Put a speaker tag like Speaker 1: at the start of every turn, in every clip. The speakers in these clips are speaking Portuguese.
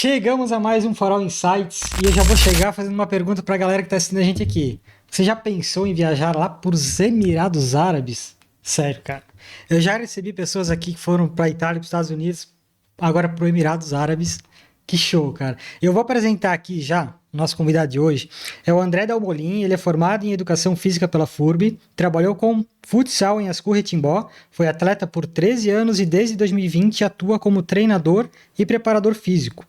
Speaker 1: Chegamos a mais um Farol Insights e eu já vou chegar fazendo uma pergunta para a galera que está assistindo a gente aqui. Você já pensou em viajar lá para os Emirados Árabes? Sério, cara. Eu já recebi pessoas aqui que foram para a Itália, para os Estados Unidos, agora para os Emirados Árabes. Que show, cara. Eu vou apresentar aqui já, nosso convidado de hoje, é o André Dalmolin, ele é formado em Educação Física pela FURB, trabalhou com futsal em Ascurra e Timbó, foi atleta por 13 anos e desde 2020 atua como treinador e preparador físico.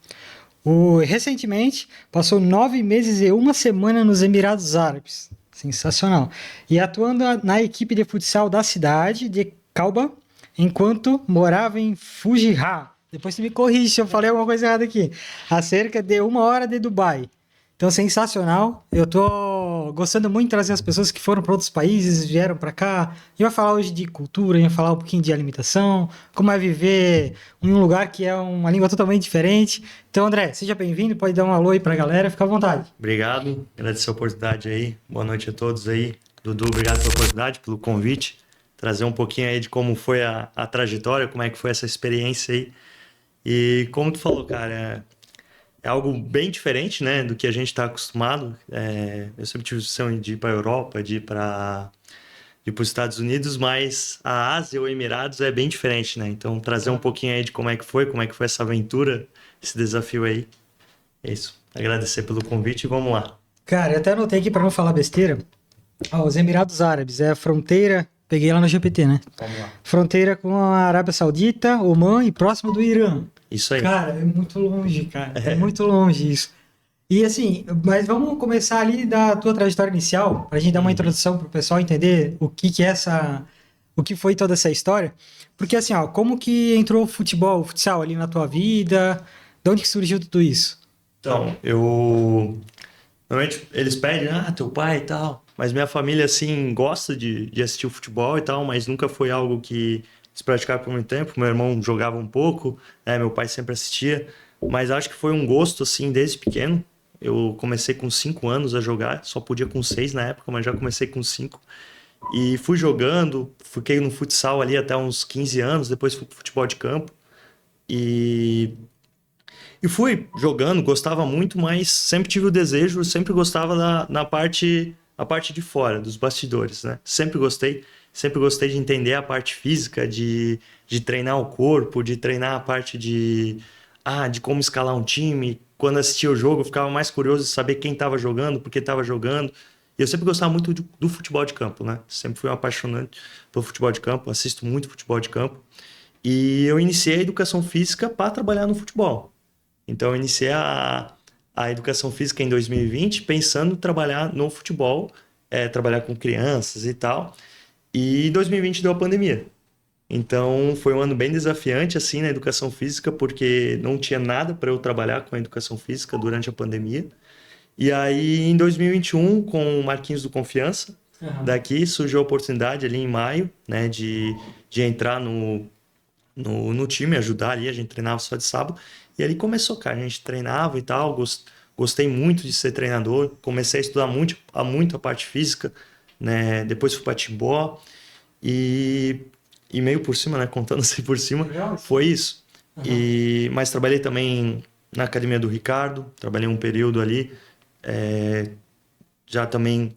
Speaker 1: Recentemente, passou 9 meses e uma semana nos Emirados Árabes. Sensacional. E atuando na equipe de futsal da cidade de Calba, enquanto morava em Fujihar. Depois você me corrige se eu falei alguma coisa errada aqui. A cerca de 1 hora de Dubai. Então, sensacional. Eu tô gostando muito de trazer as pessoas que foram para outros países, vieram para cá. A gente vai falar hoje de cultura, a gente vai falar um pouquinho de alimentação, como é viver em um lugar que é uma língua totalmente diferente. Então, André, seja bem-vindo, pode dar um alô aí para a galera, fica à vontade.
Speaker 2: Obrigado, agradecer a oportunidade aí. Boa noite a todos aí. Dudu, obrigado pela oportunidade, pelo convite. Trazer um pouquinho aí de como foi a trajetória, como é que foi essa experiência aí. E como tu falou, cara, é algo bem diferente, né, do que a gente está acostumado. Eu sempre tive a opção de ir para a Europa, de ir para os Estados Unidos, mas a Ásia ou Emirados é bem diferente, né? Então, trazer um pouquinho aí de como é que foi essa aventura, esse desafio aí. É isso. Agradecer pelo convite e vamos lá.
Speaker 1: Cara, eu até anotei aqui para não falar besteira. Os Emirados Árabes é a fronteira, peguei lá no GPT, né?
Speaker 2: Vamos lá.
Speaker 1: Fronteira com a Arábia Saudita, Omã e próximo do Irã.
Speaker 2: Isso aí.
Speaker 1: Cara, é muito longe, cara. É muito longe isso. E assim, mas vamos começar ali da tua trajetória inicial, pra gente dar uma introdução pro pessoal entender o que é o que foi toda essa história. Porque assim, ó, como que entrou o futebol, o futsal ali na tua vida? De onde que surgiu tudo isso?
Speaker 2: Então, normalmente eles pedem, teu pai e tal. Mas minha família, assim, gosta de assistir o futebol e tal, mas nunca foi algo que eles praticaram por muito tempo. Meu irmão jogava um pouco, né? Meu pai sempre assistia. Mas acho que foi um gosto, assim, desde pequeno. Eu comecei com 5 anos a jogar, só podia com 6 na época, mas já comecei com 5. E fui jogando, fiquei no futsal ali até uns 15 anos, depois fui pro futebol de campo. E fui jogando, gostava muito, mas sempre tive o desejo, sempre gostava a parte de fora, dos bastidores, né? Sempre gostei de entender a parte física, de treinar o corpo, de treinar a parte de como escalar um time. Quando assistia o jogo, eu ficava mais curioso de saber quem estava jogando, por que estava jogando. E eu sempre gostava muito do futebol de campo, né? Sempre fui um apaixonante pelo futebol de campo, assisto muito futebol de campo. E eu iniciei a educação física para trabalhar no futebol. Então, eu iniciei a educação física em 2020, pensando em trabalhar no futebol, trabalhar com crianças e tal. E 2020 deu a pandemia. Então, foi um ano bem desafiante, assim, na educação física, porque não tinha nada para eu trabalhar com a educação física durante a pandemia. E aí, em 2021, com o Marquinhos do Confiança, daqui surgiu a oportunidade ali em maio, né, de entrar no time, ajudar ali, a gente treinava só de sábado. E ali começou, cara, a gente treinava e tal, gostei muito de ser treinador, comecei a estudar muito a parte física, né? Depois fui para Timbó e meio por cima, né? Contando assim por cima, foi isso. Mas trabalhei também na academia do Ricardo, trabalhei um período ali, já também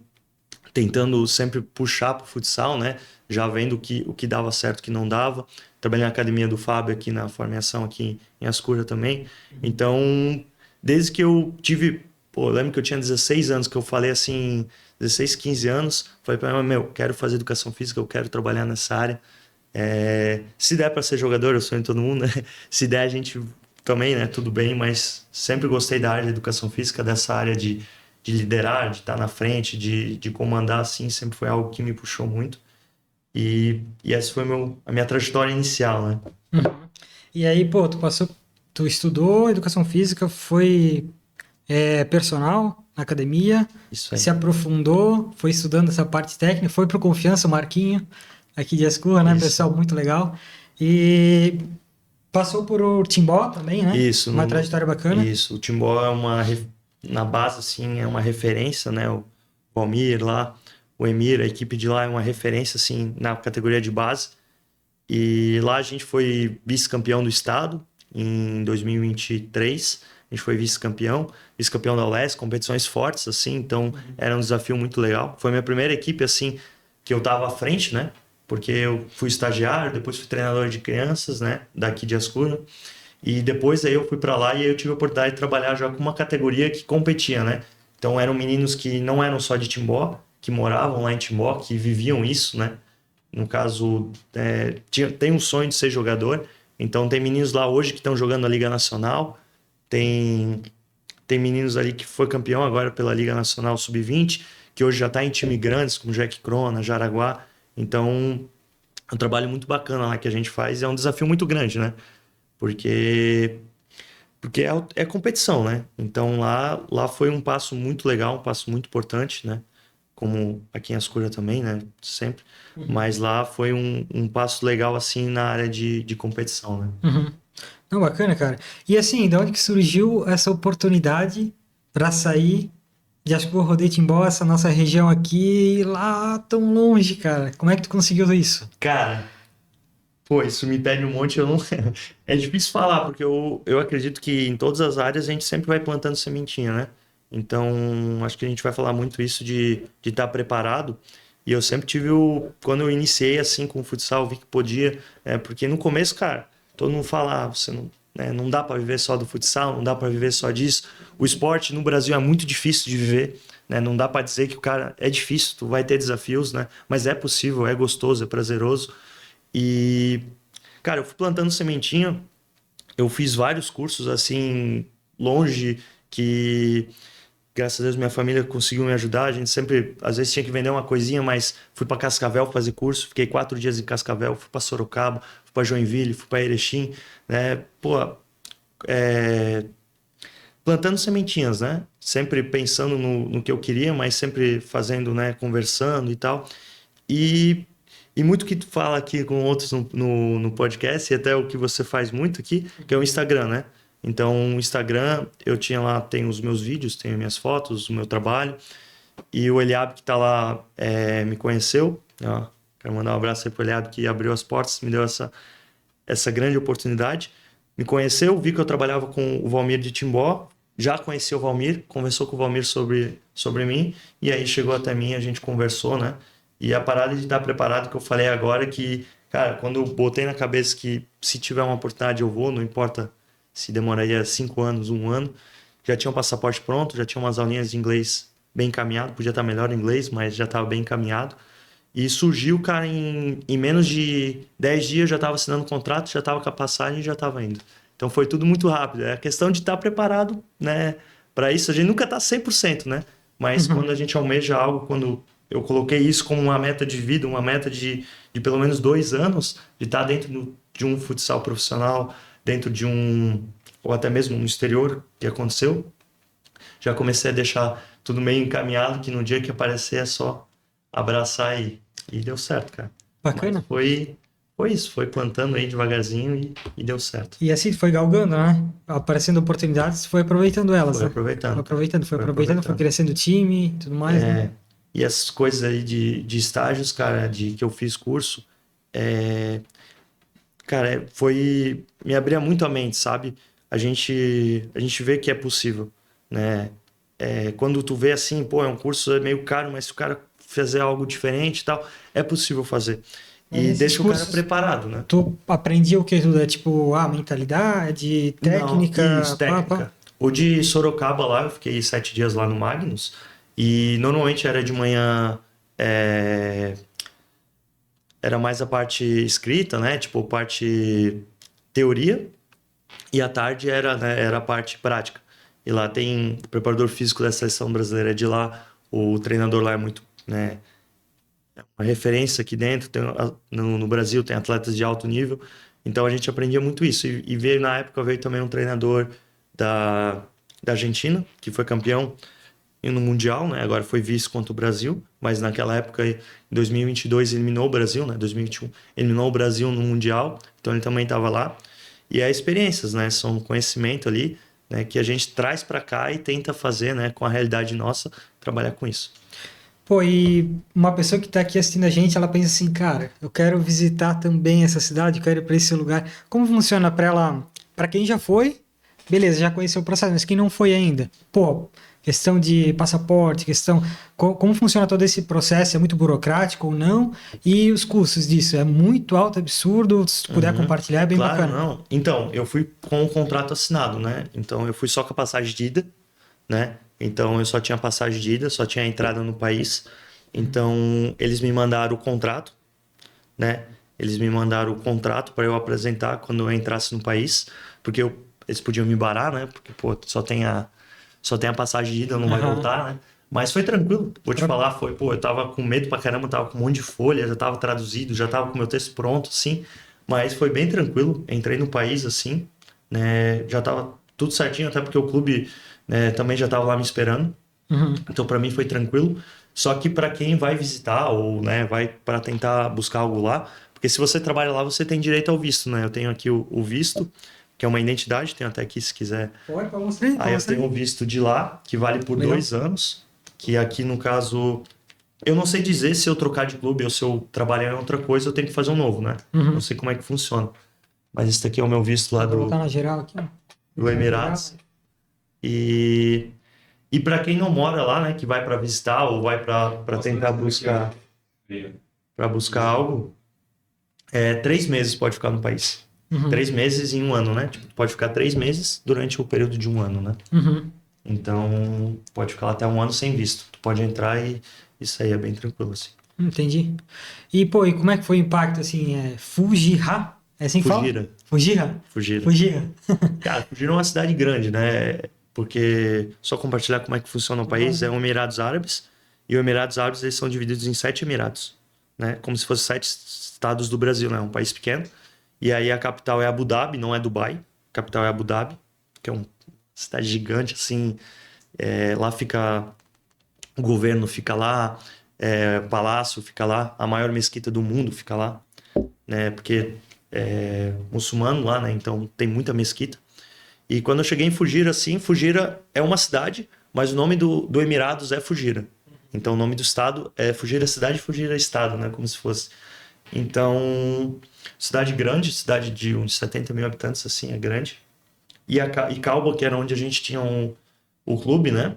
Speaker 2: tentando sempre puxar para o futsal, né? Já vendo o que dava certo, o que não dava. Trabalhei na academia do Fábio aqui na formação aqui em Ascurra também. Então, desde que eu tive... eu lembro que eu tinha 16 anos, que eu falei assim, 16, 15 anos, falei para mim, quero fazer educação física, eu quero trabalhar nessa área. Se der para ser jogador, eu sonho em todo mundo, né? Se der, a gente também, né? Tudo bem, mas sempre gostei da área de educação física, dessa área de liderar, de estar na frente, de comandar, assim, sempre foi algo que me puxou muito. E essa foi a minha trajetória inicial, né?
Speaker 1: E aí, pô, tu estudou educação física, foi personal na academia,
Speaker 2: Isso aí.
Speaker 1: se aprofundou, foi estudando essa parte técnica, foi pro Confiança, o Marquinho, aqui de Ascurra, né?
Speaker 2: Isso.
Speaker 1: Pessoal muito legal. E passou por Timbó também, né?
Speaker 2: Isso.
Speaker 1: Uma trajetória bacana.
Speaker 2: Isso. O Timbó na base, assim, é uma referência, né? O Almir lá, o Emir, a equipe de lá é uma referência, assim, na categoria de base. E lá a gente foi vice-campeão do estado em 2023. A gente foi vice-campeão da ULEZ, competições fortes, assim, então era um desafio muito legal. Foi minha primeira equipe, assim, que eu tava à frente, né? Porque eu fui estagiário, depois fui treinador de crianças, né? Daqui de Ascura. E depois aí eu fui para lá e aí eu tive a oportunidade de trabalhar já com uma categoria que competia, né? Então eram meninos que não eram só de Timbó, que moravam lá em Timbó, que viviam isso, né? No caso, tem um sonho de ser jogador. Então tem meninos lá hoje que estão jogando a Liga Nacional. Tem meninos ali que foi campeão agora pela Liga Nacional Sub-20, que hoje já está em time grandes, como Jack Crona, Jaraguá. Então é um trabalho muito bacana lá que a gente faz e é um desafio muito grande, né? Porque é competição, né? Então lá foi um passo muito legal, um passo muito importante, né? Como aqui em Ascura também, né? Sempre. Mas lá foi um passo legal, assim, na área de competição, né?
Speaker 1: Uhum. Não, bacana, cara. E assim, de onde que surgiu essa oportunidade para sair de Ascurra, Rodeio Timbó, essa nossa região aqui, lá tão longe, cara? Como é que tu conseguiu isso?
Speaker 2: Cara, pô, isso me pede um monte, eu não... É difícil falar, porque eu acredito que em todas as áreas a gente sempre vai plantando sementinha, né? Então, acho que a gente vai falar muito isso de estar preparado. E eu sempre tive Quando eu iniciei assim com o futsal, eu vi que podia. Porque no começo, cara, todo mundo fala, você não, né, não dá para viver só do futsal, não dá para viver só disso. O esporte no Brasil é muito difícil de viver, né? Não dá para dizer que o cara é difícil, tu vai ter desafios, né? Mas é possível, é gostoso, é prazeroso. E, cara, eu fui plantando sementinha, eu fiz vários cursos assim, longe, que graças a Deus minha família conseguiu me ajudar. A gente sempre, às vezes, tinha que vender uma coisinha, mas fui para Cascavel fazer curso, fiquei 4 dias em Cascavel, fui para Sorocaba, fui para Joinville, fui para Erechim, né? Pô, é, plantando sementinhas, né? Sempre pensando no que eu queria, mas sempre fazendo, né? Conversando e tal. E, e muito que tu fala aqui com outros no podcast, e até o que você faz muito aqui, que é o Instagram, né? Então, o Instagram, eu tinha lá, tem os meus vídeos, tem minhas fotos, o meu trabalho. E o Eliab que tá lá me conheceu. Ó, quero mandar um abraço aí pro Eliab que abriu as portas, me deu essa grande oportunidade. Me conheceu, vi que eu trabalhava com o Valmir de Timbó, já conhecia o Valmir, conversou com o Valmir sobre mim, e aí chegou até mim, a gente conversou, né? E a parada de estar preparado que eu falei agora que, cara, quando eu botei na cabeça que se tiver uma oportunidade eu vou, não importa se demoraria 5 anos, 1 ano, já tinha um passaporte pronto, já tinha umas aulinhas de inglês bem encaminhado, podia estar melhor em inglês, mas já estava bem encaminhado. E surgiu, cara, em menos de 10 dias já estava assinando o contrato, já estava com a passagem e já estava indo. Então foi tudo muito rápido. É a questão de estar preparado, né, para isso. A gente nunca está 100%, né? Mas quando a gente almeja algo, quando eu coloquei isso como uma meta de vida, uma meta de pelo menos 2 anos, de estar dentro de um futsal profissional, dentro de ou até mesmo no exterior, que aconteceu, já comecei a deixar tudo meio encaminhado, que no dia que aparecer é só abraçar e deu certo, cara.
Speaker 1: Bacana.
Speaker 2: Mas foi isso, foi plantando aí devagarzinho e deu certo.
Speaker 1: E assim, foi galgando, né? Aparecendo oportunidades, foi aproveitando elas,
Speaker 2: Foi
Speaker 1: né?
Speaker 2: aproveitando,
Speaker 1: Foi
Speaker 2: cara.
Speaker 1: aproveitando, foi crescendo o time e tudo mais, né?
Speaker 2: E essas coisas aí de estágios, cara, que eu fiz curso, cara, me abria muito a mente, sabe? A gente vê que é possível, né? Quando tu vê assim, pô, é um curso meio caro, mas se o cara fizer algo diferente e tal, é possível fazer.
Speaker 1: Mas
Speaker 2: E
Speaker 1: esses
Speaker 2: deixa o cara
Speaker 1: cursos,
Speaker 2: preparado, né?
Speaker 1: tu aprendia o que tudo? É tipo, mentalidade,
Speaker 2: Não, isso,
Speaker 1: técnica, pá, pá.
Speaker 2: técnica. O de Sorocaba lá, eu fiquei 7 dias lá no Magnus, e normalmente era de manhã, é, era mais a parte escrita, né? Tipo, parte teoria, e à tarde era a parte prática. E lá tem o preparador físico da seleção brasileira de lá, o treinador lá é muito, né, uma referência aqui dentro, no Brasil tem atletas de alto nível, então a gente aprendia muito isso. E veio na época, veio também um treinador da Argentina, que foi campeão no Mundial, né? Agora foi vice contra o Brasil, mas naquela época, em 2022, eliminou o Brasil, né? 2021, eliminou o Brasil no Mundial, então ele também estava lá. E é experiências, né? São conhecimento ali, né? Que a gente traz para cá e tenta fazer, né? Com a realidade nossa, trabalhar com isso.
Speaker 1: Pô, e uma pessoa que tá aqui assistindo a gente, ela pensa assim, cara, eu quero visitar também essa cidade, eu quero ir para esse lugar. Como funciona para ela, para quem já foi, beleza, já conheceu o processo, mas quem não foi ainda, pô, questão de passaporte, como funciona todo esse processo, é muito burocrático ou não? E os custos disso, é muito alto, absurdo, se puder
Speaker 2: Uhum.
Speaker 1: compartilhar, é bem
Speaker 2: Claro,
Speaker 1: bacana.
Speaker 2: não. Então, eu fui com o contrato assinado, né? Então, eu fui só com a passagem de ida, né? Então, eu só tinha passagem de ida, só tinha a entrada no país. Então, eles me mandaram o contrato, né? Eles me mandaram o contrato para eu apresentar quando eu entrasse no país, porque eles podiam me barar, né? Porque, pô, só tem a passagem de ida, não vai
Speaker 1: Aham.
Speaker 2: voltar, né? Mas foi tranquilo, vou te falar, pô, eu tava com medo pra caramba, tava com um monte de folha, já tava traduzido, já tava com meu texto pronto, assim, mas foi bem tranquilo, entrei no país, assim, né, já tava tudo certinho, até porque o clube, né, também já tava lá me esperando,
Speaker 1: Uhum.
Speaker 2: então para mim foi tranquilo, só que para quem vai visitar ou, né, vai para tentar buscar algo lá, porque se você trabalha lá, você tem direito ao visto, né, eu tenho aqui o visto, que é uma identidade, tenho até aqui se quiser.
Speaker 1: Pode, pode mostrar aí, pode
Speaker 2: Aí eu
Speaker 1: mostrar
Speaker 2: tenho o
Speaker 1: aí.
Speaker 2: visto de lá, que vale por
Speaker 1: Legal.
Speaker 2: 2 anos, que aqui no caso, eu não sei dizer se eu trocar de clube ou se eu trabalhar em outra coisa, eu tenho que fazer um novo, né? Não
Speaker 1: Uhum.
Speaker 2: sei como é que funciona. Mas esse daqui é o meu visto lá
Speaker 1: Vou
Speaker 2: do,
Speaker 1: botar na geral aqui, ó.
Speaker 2: do
Speaker 1: Na geral.
Speaker 2: Emirados. E para quem não mora lá, né, que vai para visitar ou vai para tentar buscar algo, 3 meses pode ficar no país.
Speaker 1: Uhum.
Speaker 2: 3 meses em um ano, né? Tipo, pode ficar 3 meses durante o período de um ano, né?
Speaker 1: Uhum.
Speaker 2: Então, pode ficar lá até um ano sem visto. Tu pode entrar e isso aí é bem tranquilo, assim.
Speaker 1: Entendi. E, pô, e como é que foi o impacto, assim, Fujiha? É assim que fala?
Speaker 2: Fugira,
Speaker 1: Fujiha?
Speaker 2: Fugira.
Speaker 1: Fujiha.
Speaker 2: Cara, Fugira é uma cidade grande, né? Porque, só compartilhar como é que funciona o país, é o Emirados Árabes, e os Emirados Árabes eles são divididos em 7 Emirados, né? Como se fossem 7 estados do Brasil, né? É um país pequeno. E aí a capital é Abu Dhabi, não é Dubai. A capital é Abu Dhabi, que é uma cidade gigante, assim. Lá fica o governo, fica lá, o palácio fica lá, a maior mesquita do mundo fica lá, né? Porque é muçulmano lá, né? Então tem muita mesquita. E quando eu cheguei em Fugira, assim, Fugira é uma cidade, mas o nome do Emirados é Fugira. Então o nome do estado é Fugira cidade, Fugira estado, né? Como se fosse. Então, cidade grande, cidade de uns 70 mil habitantes, assim, é grande. E Calba, que era onde a gente tinha o clube, né?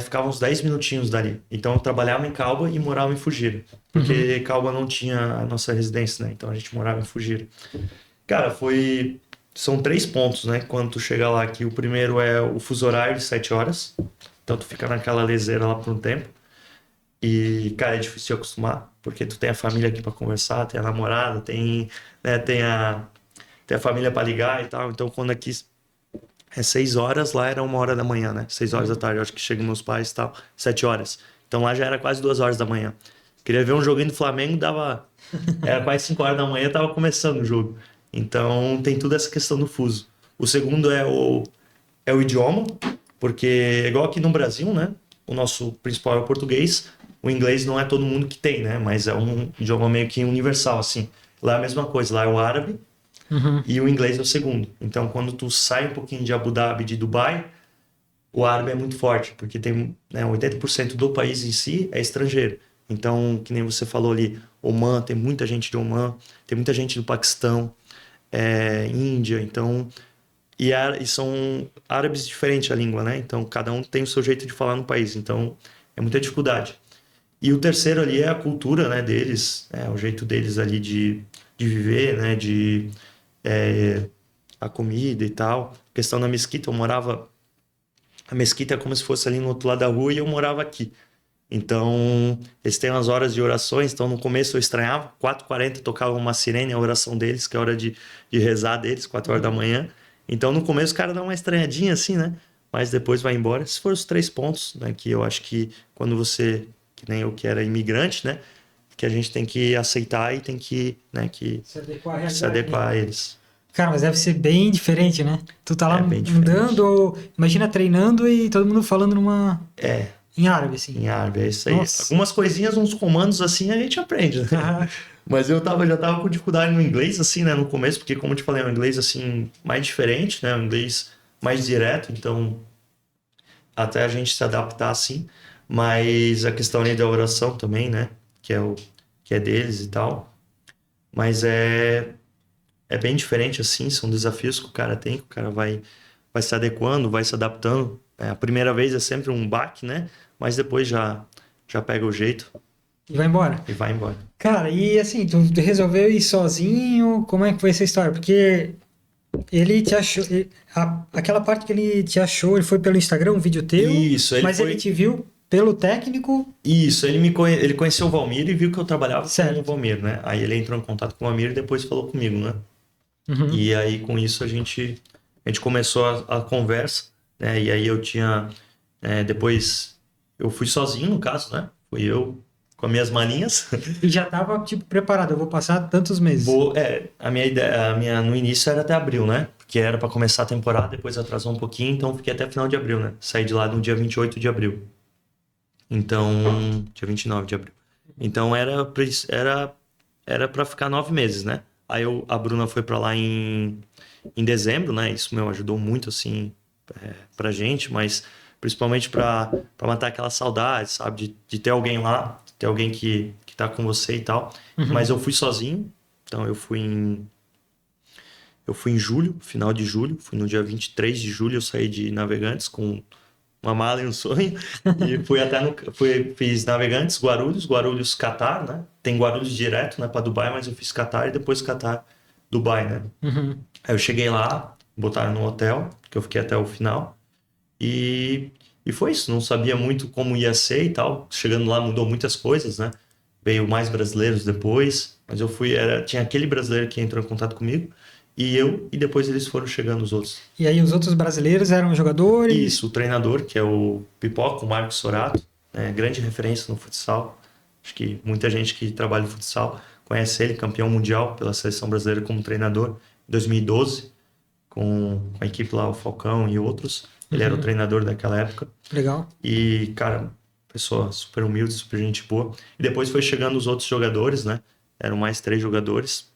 Speaker 2: Ficava uns 10 minutinhos dali. Então eu trabalhava em Calba e morava em Fugira.
Speaker 1: Uhum.
Speaker 2: Porque Calba não tinha a nossa residência, né? Então a gente morava em Fugira. Cara, são 3 pontos, né? Quando tu chega lá aqui. O primeiro é o fuso horário de 7 horas. Então tu fica naquela leseira lá por um tempo. E, cara, é difícil de acostumar. Porque tu tem a família aqui pra conversar, tem a namorada, né, tem a família pra ligar e tal. Então quando aqui é 6 horas, lá era 1 hora da manhã, né? 6 horas da tarde, eu acho que chegam meus pais e tal, 7 horas. Então lá já era quase 2 horas da manhã. Queria ver um joguinho do Flamengo, era quase 5 horas da manhã, tava começando o jogo. Então tem toda essa questão do fuso. O segundo é o idioma, porque igual aqui no Brasil, né? O nosso principal é o português. O inglês não é todo mundo que tem, né? Mas é um idioma meio que universal, assim. Lá é a mesma coisa, lá é o árabe,
Speaker 1: Uhum.
Speaker 2: e o inglês é o segundo. Então, quando tu sai um pouquinho de Abu Dhabi, de Dubai, o árabe é muito forte, porque tem, né, 80% do país em si é estrangeiro. Então, que nem você falou ali, Oman, tem muita gente de Oman, tem muita gente do Paquistão, Índia, então... E são árabes diferentes a língua, né? Então, cada um tem o seu jeito de falar no país. Então, é muita dificuldade. E o terceiro ali é a cultura, né, deles, o jeito deles ali de viver, né, a comida e tal. A questão da mesquita, a mesquita é como se fosse ali no outro lado da rua e eu morava aqui. Então, eles têm umas horas de orações, então no começo eu estranhava, 4h40 tocava uma sirene, a oração deles, que é a hora de rezar deles, 4 horas da manhã. Então, no começo o cara dá uma estranhadinha assim, né? Mas depois vai embora. Esses foram os 3 pontos, né? Que eu acho que quando você, que nem eu que era imigrante, né? Que a gente tem que aceitar e tem que, né, que
Speaker 1: Se adequar à
Speaker 2: se
Speaker 1: realidade, né?
Speaker 2: adequar a eles.
Speaker 1: Cara, mas deve ser bem diferente, né? Tu tá lá
Speaker 2: É bem
Speaker 1: andando,
Speaker 2: diferente.
Speaker 1: ou imagina treinando e todo mundo falando em árabe, assim.
Speaker 2: Em árabe, é isso aí.
Speaker 1: Nossa.
Speaker 2: Algumas coisinhas, uns comandos assim, a gente aprende, né?
Speaker 1: Aham.
Speaker 2: Mas já tava com dificuldade no inglês, assim, né, no começo, porque, como eu te falei, é um inglês, assim, mais diferente, né? Um inglês mais direto, então, até a gente se adaptar, assim. Mas a questão ali da oração também, né? Que é deles e tal. Mas é bem diferente, assim, são desafios que o cara tem, que o cara vai vai se adequando, vai se adaptando. A primeira vez é sempre um baque, né? Mas depois já pega o jeito
Speaker 1: E vai embora.
Speaker 2: e vai embora.
Speaker 1: Cara, e assim, tu resolveu ir sozinho? Como é que foi essa história? Porque ele te achou. Aquela parte que ele te achou, ele foi pelo Instagram, um vídeo teu,
Speaker 2: Isso, ele
Speaker 1: mas ele
Speaker 2: foi.
Speaker 1: te viu pelo técnico.
Speaker 2: Isso, ele conheceu o Valmir e viu que eu trabalhava com o
Speaker 1: Certo.
Speaker 2: Valmir, né? Aí ele entrou em contato com o Valmir e depois falou comigo, né?
Speaker 1: Uhum.
Speaker 2: E aí com isso a gente começou a conversa, né? E aí eu tinha. Depois eu fui sozinho, no caso, né? Fui eu com as minhas malinhas.
Speaker 1: E já tava, tipo, preparado, eu vou passar tantos meses.
Speaker 2: A minha ideia, no início era até abril, né? Porque era para começar a temporada, depois atrasou um pouquinho, então fiquei até final de abril, né? Saí de lá no dia 28 de abril. Então, dia 29 de abril. Então era para ficar 9 meses, né? Aí a Bruna foi para lá em dezembro, né? Isso meu ajudou muito assim pra gente, mas principalmente para matar aquela saudade, sabe? De ter alguém lá, ter alguém que tá com você e tal. Mas
Speaker 1: Uhum.
Speaker 2: eu fui sozinho, então eu fui em julho, final de julho, fui no dia 23 de julho, eu saí de Navegantes com uma mala e um sonho. E fui até fiz Navegantes, Guarulhos, Catar, né? Tem Guarulhos direto, né, para Dubai, mas eu fiz Catar e depois Catar, Dubai, né?
Speaker 1: Uhum.
Speaker 2: Aí eu cheguei lá, botaram no hotel, que eu fiquei até o final. E, e foi isso, não sabia muito como ia ser e tal. Chegando lá mudou muitas coisas, né? Veio mais brasileiros depois, mas eu fui, tinha aquele brasileiro que entrou em contato comigo, e depois eles foram chegando os outros.
Speaker 1: E aí os outros brasileiros eram jogadores.
Speaker 2: Isso, o treinador, que é o Pipoca, o Marcos Sorato, né, grande referência no futsal. Acho que muita gente que trabalha no futsal conhece ele, campeão mundial pela seleção brasileira como treinador em 2012, com a equipe lá, o Falcão e outros. Ele era o
Speaker 1: Uhum.
Speaker 2: treinador daquela época.
Speaker 1: Legal.
Speaker 2: E, cara, pessoa super humilde, super gente boa. E depois foi chegando os outros jogadores, né? Eram mais 3 jogadores.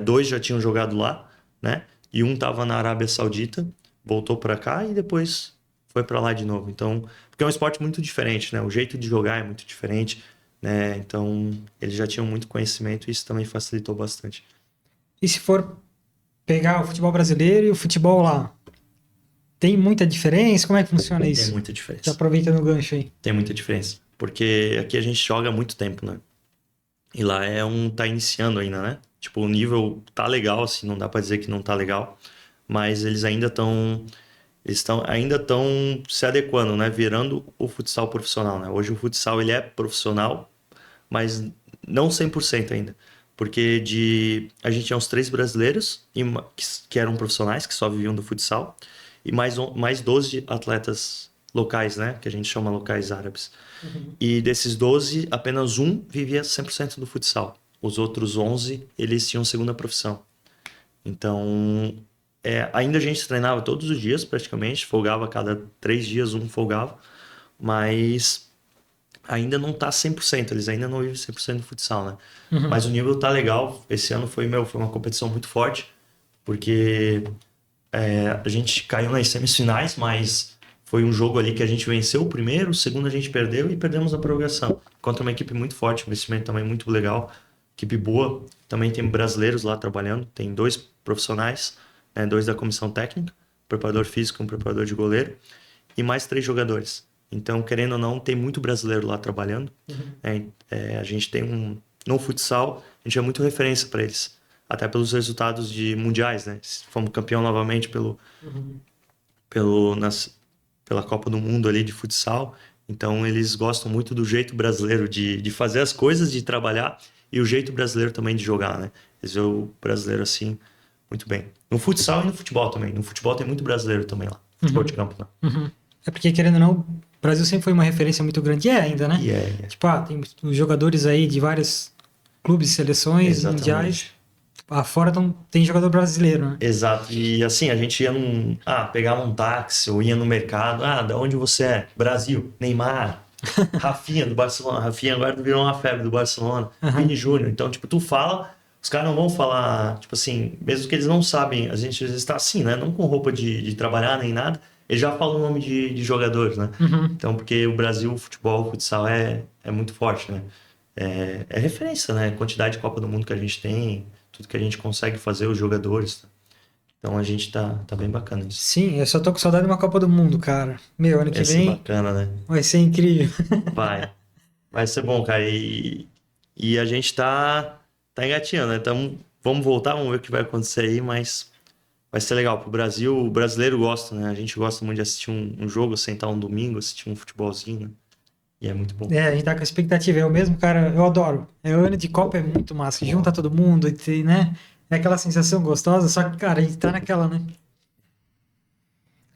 Speaker 2: Dois já tinham jogado lá, né? E um tava na Arábia Saudita, voltou para cá e depois foi para lá de novo. Então, porque é um esporte muito diferente, né? O jeito de jogar é muito diferente, né? Então, eles já tinham muito conhecimento e isso também facilitou bastante.
Speaker 1: E se for pegar o futebol brasileiro e o futebol lá, tem muita diferença? Como é que funciona
Speaker 2: Tem
Speaker 1: isso?
Speaker 2: muita
Speaker 1: Já
Speaker 2: diferença.
Speaker 1: aproveitando o gancho aí.
Speaker 2: Tem muita diferença. Porque aqui a gente joga há muito tempo, né? E lá tá iniciando ainda, né? Tipo, o nível tá legal, assim, não dá pra dizer que não tá legal, mas eles ainda estão se adequando, né? Virando o futsal profissional, né? Hoje o futsal ele é profissional, mas não 100% ainda. Porque a gente tinha uns 3 brasileiros que eram profissionais, que só viviam do futsal, e mais 12 atletas locais, né? Que a gente chama locais árabes. E desses 12, apenas um vivia 100% do futsal. Os outros 11, eles tinham segunda profissão. Então, ainda a gente treinava todos os dias, praticamente. Folgava a cada 3 dias, um folgava. Mas ainda não tá 100%. Eles ainda não vivem 100% do futsal, né?
Speaker 1: Uhum.
Speaker 2: Mas o nível tá legal. Esse ano foi uma competição muito forte. Porque a gente caiu nas semifinais, mas foi um jogo ali que a gente venceu o primeiro, o segundo a gente perdeu e perdemos na prorrogação. Contra uma equipe muito forte, um investimento também muito legal, equipe boa. Também tem brasileiros lá trabalhando, tem 2 profissionais, né, 2 da comissão técnica, um preparador físico e um preparador de goleiro, e mais 3 jogadores. Então, querendo ou não, tem muito brasileiro lá trabalhando. A gente tem no futsal, a gente é muito referência para eles. Até pelos resultados de mundiais, né? Fomos campeão novamente
Speaker 1: Uhum.
Speaker 2: pelo, nas, pela Copa do Mundo ali de futsal. Então, eles gostam muito do jeito brasileiro de fazer as coisas, de trabalhar, e o jeito brasileiro também de jogar, né? Eles veem o brasileiro assim, muito bem. No futsal e no futebol também. No futebol tem muito brasileiro também lá. Futebol de
Speaker 1: Uhum.
Speaker 2: campo, né?
Speaker 1: Uhum. É porque, querendo ou não, o Brasil sempre foi uma referência muito grande, e é ainda, né?
Speaker 2: E
Speaker 1: Tipo, tem os jogadores aí de vários clubes, seleções mundiais.
Speaker 2: exatamente.
Speaker 1: Fora tem jogador brasileiro, né?
Speaker 2: Exato. E assim, a gente ia pegava um táxi ou ia no mercado. Da onde você é? Brasil. Neymar. Rafinha do Barcelona. Rafinha agora virou uma febre do Barcelona.
Speaker 1: Aham.
Speaker 2: Vini Júnior. Então, tipo, tu fala, os caras não vão falar, tipo assim, mesmo que eles não sabem, a gente às vezes tá assim, né? Não com roupa de trabalhar nem nada, eles já falam o nome de jogadores, né?
Speaker 1: Uhum.
Speaker 2: Então, porque o Brasil, o futebol, o futsal é muito forte, né? É referência, né? A quantidade de Copa do Mundo que a gente tem, tudo que a gente consegue fazer, os jogadores. Então a gente tá bem bacana isso.
Speaker 1: Sim, eu só tô com saudade de uma Copa do Mundo, cara. Meu, ano que
Speaker 2: Vai ser
Speaker 1: vem
Speaker 2: bacana, né?
Speaker 1: vai ser incrível.
Speaker 2: Vai. Vai ser bom, cara. E a gente tá engatinhando, né? Então, vamos voltar, vamos ver o que vai acontecer aí, mas vai ser legal. Pro Brasil, o brasileiro gosta, né? A gente gosta muito de assistir um jogo, sentar um domingo, assistir um futebolzinho, né? E é muito bom.
Speaker 1: É, a gente tá com expectativa. Eu mesmo, cara, eu adoro. É o ano de Copa, é muito massa. Junta todo mundo, e né? É aquela sensação gostosa, só que, cara, a gente tá naquela, né?
Speaker 2: A gente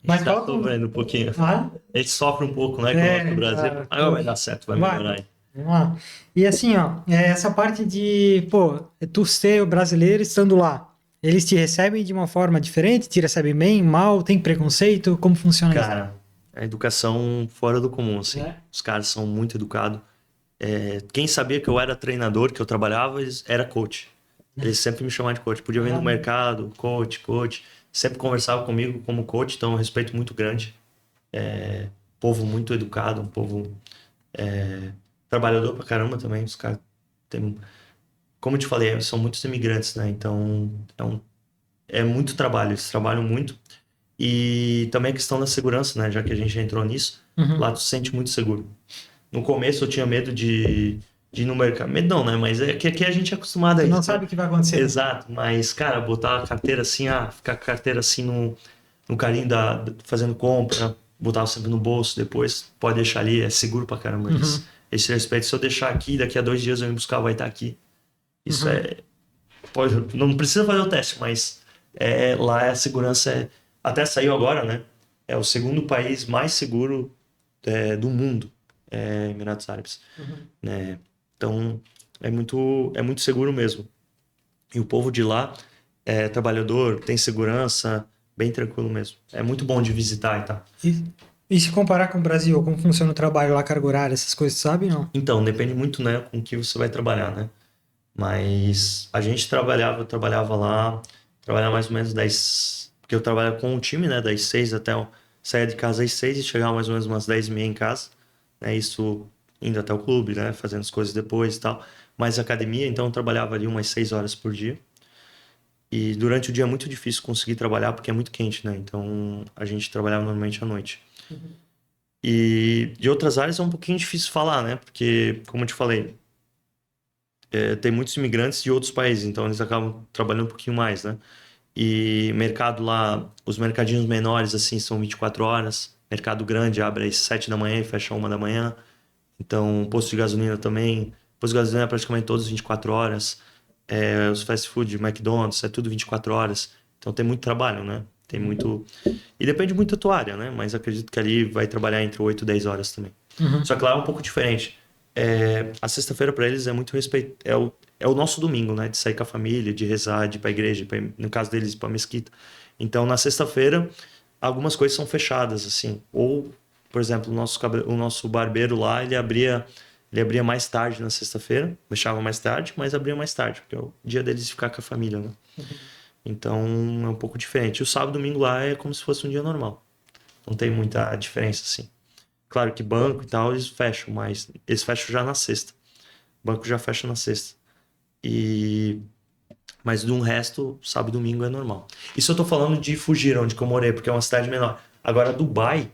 Speaker 1: Mas
Speaker 2: tá
Speaker 1: falta um.
Speaker 2: sofrendo um pouquinho.
Speaker 1: Ah,
Speaker 2: A gente sofre um pouco, né, com o nosso
Speaker 1: é,
Speaker 2: Brasil.
Speaker 1: cara,
Speaker 2: Agora
Speaker 1: pô.
Speaker 2: vai dar certo, vai
Speaker 1: Vai,
Speaker 2: melhorar aí.
Speaker 1: vamos lá. E assim, ó, essa parte de, pô, tu ser o brasileiro estando lá, eles te recebem de uma forma diferente? Te recebem bem, mal, tem preconceito? Como funciona isso?
Speaker 2: Cara, a educação fora do comum, assim.
Speaker 1: É.
Speaker 2: Os caras são muito educados. Quem sabia que eu era treinador, que eu trabalhava, era coach. Eles sempre me chamavam de coach. Podia vir no
Speaker 1: Ah,
Speaker 2: mercado, coach, coach. Sempre conversava comigo como coach, então um respeito muito grande. Povo muito educado, um povo trabalhador pra caramba também. Os caras têm, como eu te falei, são muitos imigrantes, né? Então é muito trabalho, eles trabalham muito. E também a questão da segurança, né? Já que a gente já entrou nisso,
Speaker 1: uhum.
Speaker 2: lá tu se sente muito seguro. No começo eu tinha medo de ir no mercado. Medo não, né? Mas é que aqui a gente é acostumado a
Speaker 1: Tu não
Speaker 2: isso, né?
Speaker 1: sabe o que vai acontecer, né?
Speaker 2: Exato. Mas, cara, botar a carteira assim, ficar com a carteira assim no carinho fazendo compra, botar sempre no bolso depois, pode deixar ali, é seguro pra caramba.
Speaker 1: Uhum,
Speaker 2: Esse respeito, se eu deixar aqui, daqui a 2 dias eu ir buscar, vai estar aqui. Isso
Speaker 1: uhum.
Speaker 2: é. Não precisa fazer o teste, mas lá a segurança até saiu agora, né? É o segundo país mais seguro do mundo, Emirados Árabes,
Speaker 1: Uhum.
Speaker 2: né? Então é muito seguro mesmo. E o povo de lá é trabalhador, tem segurança, bem tranquilo mesmo. É muito bom de visitar e tal.
Speaker 1: E se comparar com o Brasil, como funciona o trabalho lá, carga horária, essas coisas, sabe? Não?
Speaker 2: Então, depende muito, né, com que você vai trabalhar, né? Mas a gente eu trabalhava lá, trabalhava mais ou menos 10, porque eu trabalhava com o time, né, das 6 até, saía de casa às 6 e chegava mais ou menos umas 10h30 em casa, né, isso indo até o clube, né, fazendo as coisas depois e tal. Mas academia, então eu trabalhava ali umas 6 horas por dia. E durante o dia é muito difícil conseguir trabalhar porque é muito quente, né? Então a gente trabalhava normalmente à noite. E de outras áreas é um pouquinho difícil falar, né? Porque, como eu te falei, tem muitos imigrantes de outros países, então eles acabam trabalhando um pouquinho mais, né? E mercado lá, os mercadinhos menores, assim, são 24 horas. Mercado grande abre às 7 da manhã e fecha 1 da manhã. Então, posto de gasolina também. Posto de gasolina é praticamente todos 24 horas. Os fast food, McDonald's, é tudo 24 horas. Então tem muito trabalho, né? Tem muito. E depende muito da tua área, né? Mas acredito que ali vai trabalhar entre 8 e 10 horas também.
Speaker 1: Uhum.
Speaker 2: Só que lá é um pouco diferente. A sexta-feira para eles é muito respeito. É o nosso domingo, né? De sair com a família, de rezar, de ir pra igreja, no caso deles, ir pra mesquita. Então na sexta-feira, algumas coisas são fechadas, assim. Ou, por exemplo, o nosso barbeiro lá, ele abria mais tarde na sexta-feira, fechava mais tarde, mas abria mais tarde, porque é o dia deles de ficar com a família, né? Então é um pouco diferente. O sábado e domingo lá é como se fosse um dia normal. Não tem muita diferença, assim. Claro que banco e tal, eles fecham, mas eles fecham já na sexta. O banco já fecha na sexta. E... Mas do resto, sábado e domingo é normal. Isso eu tô falando de Fugira, onde que eu morei, porque é uma cidade menor. Agora, Dubai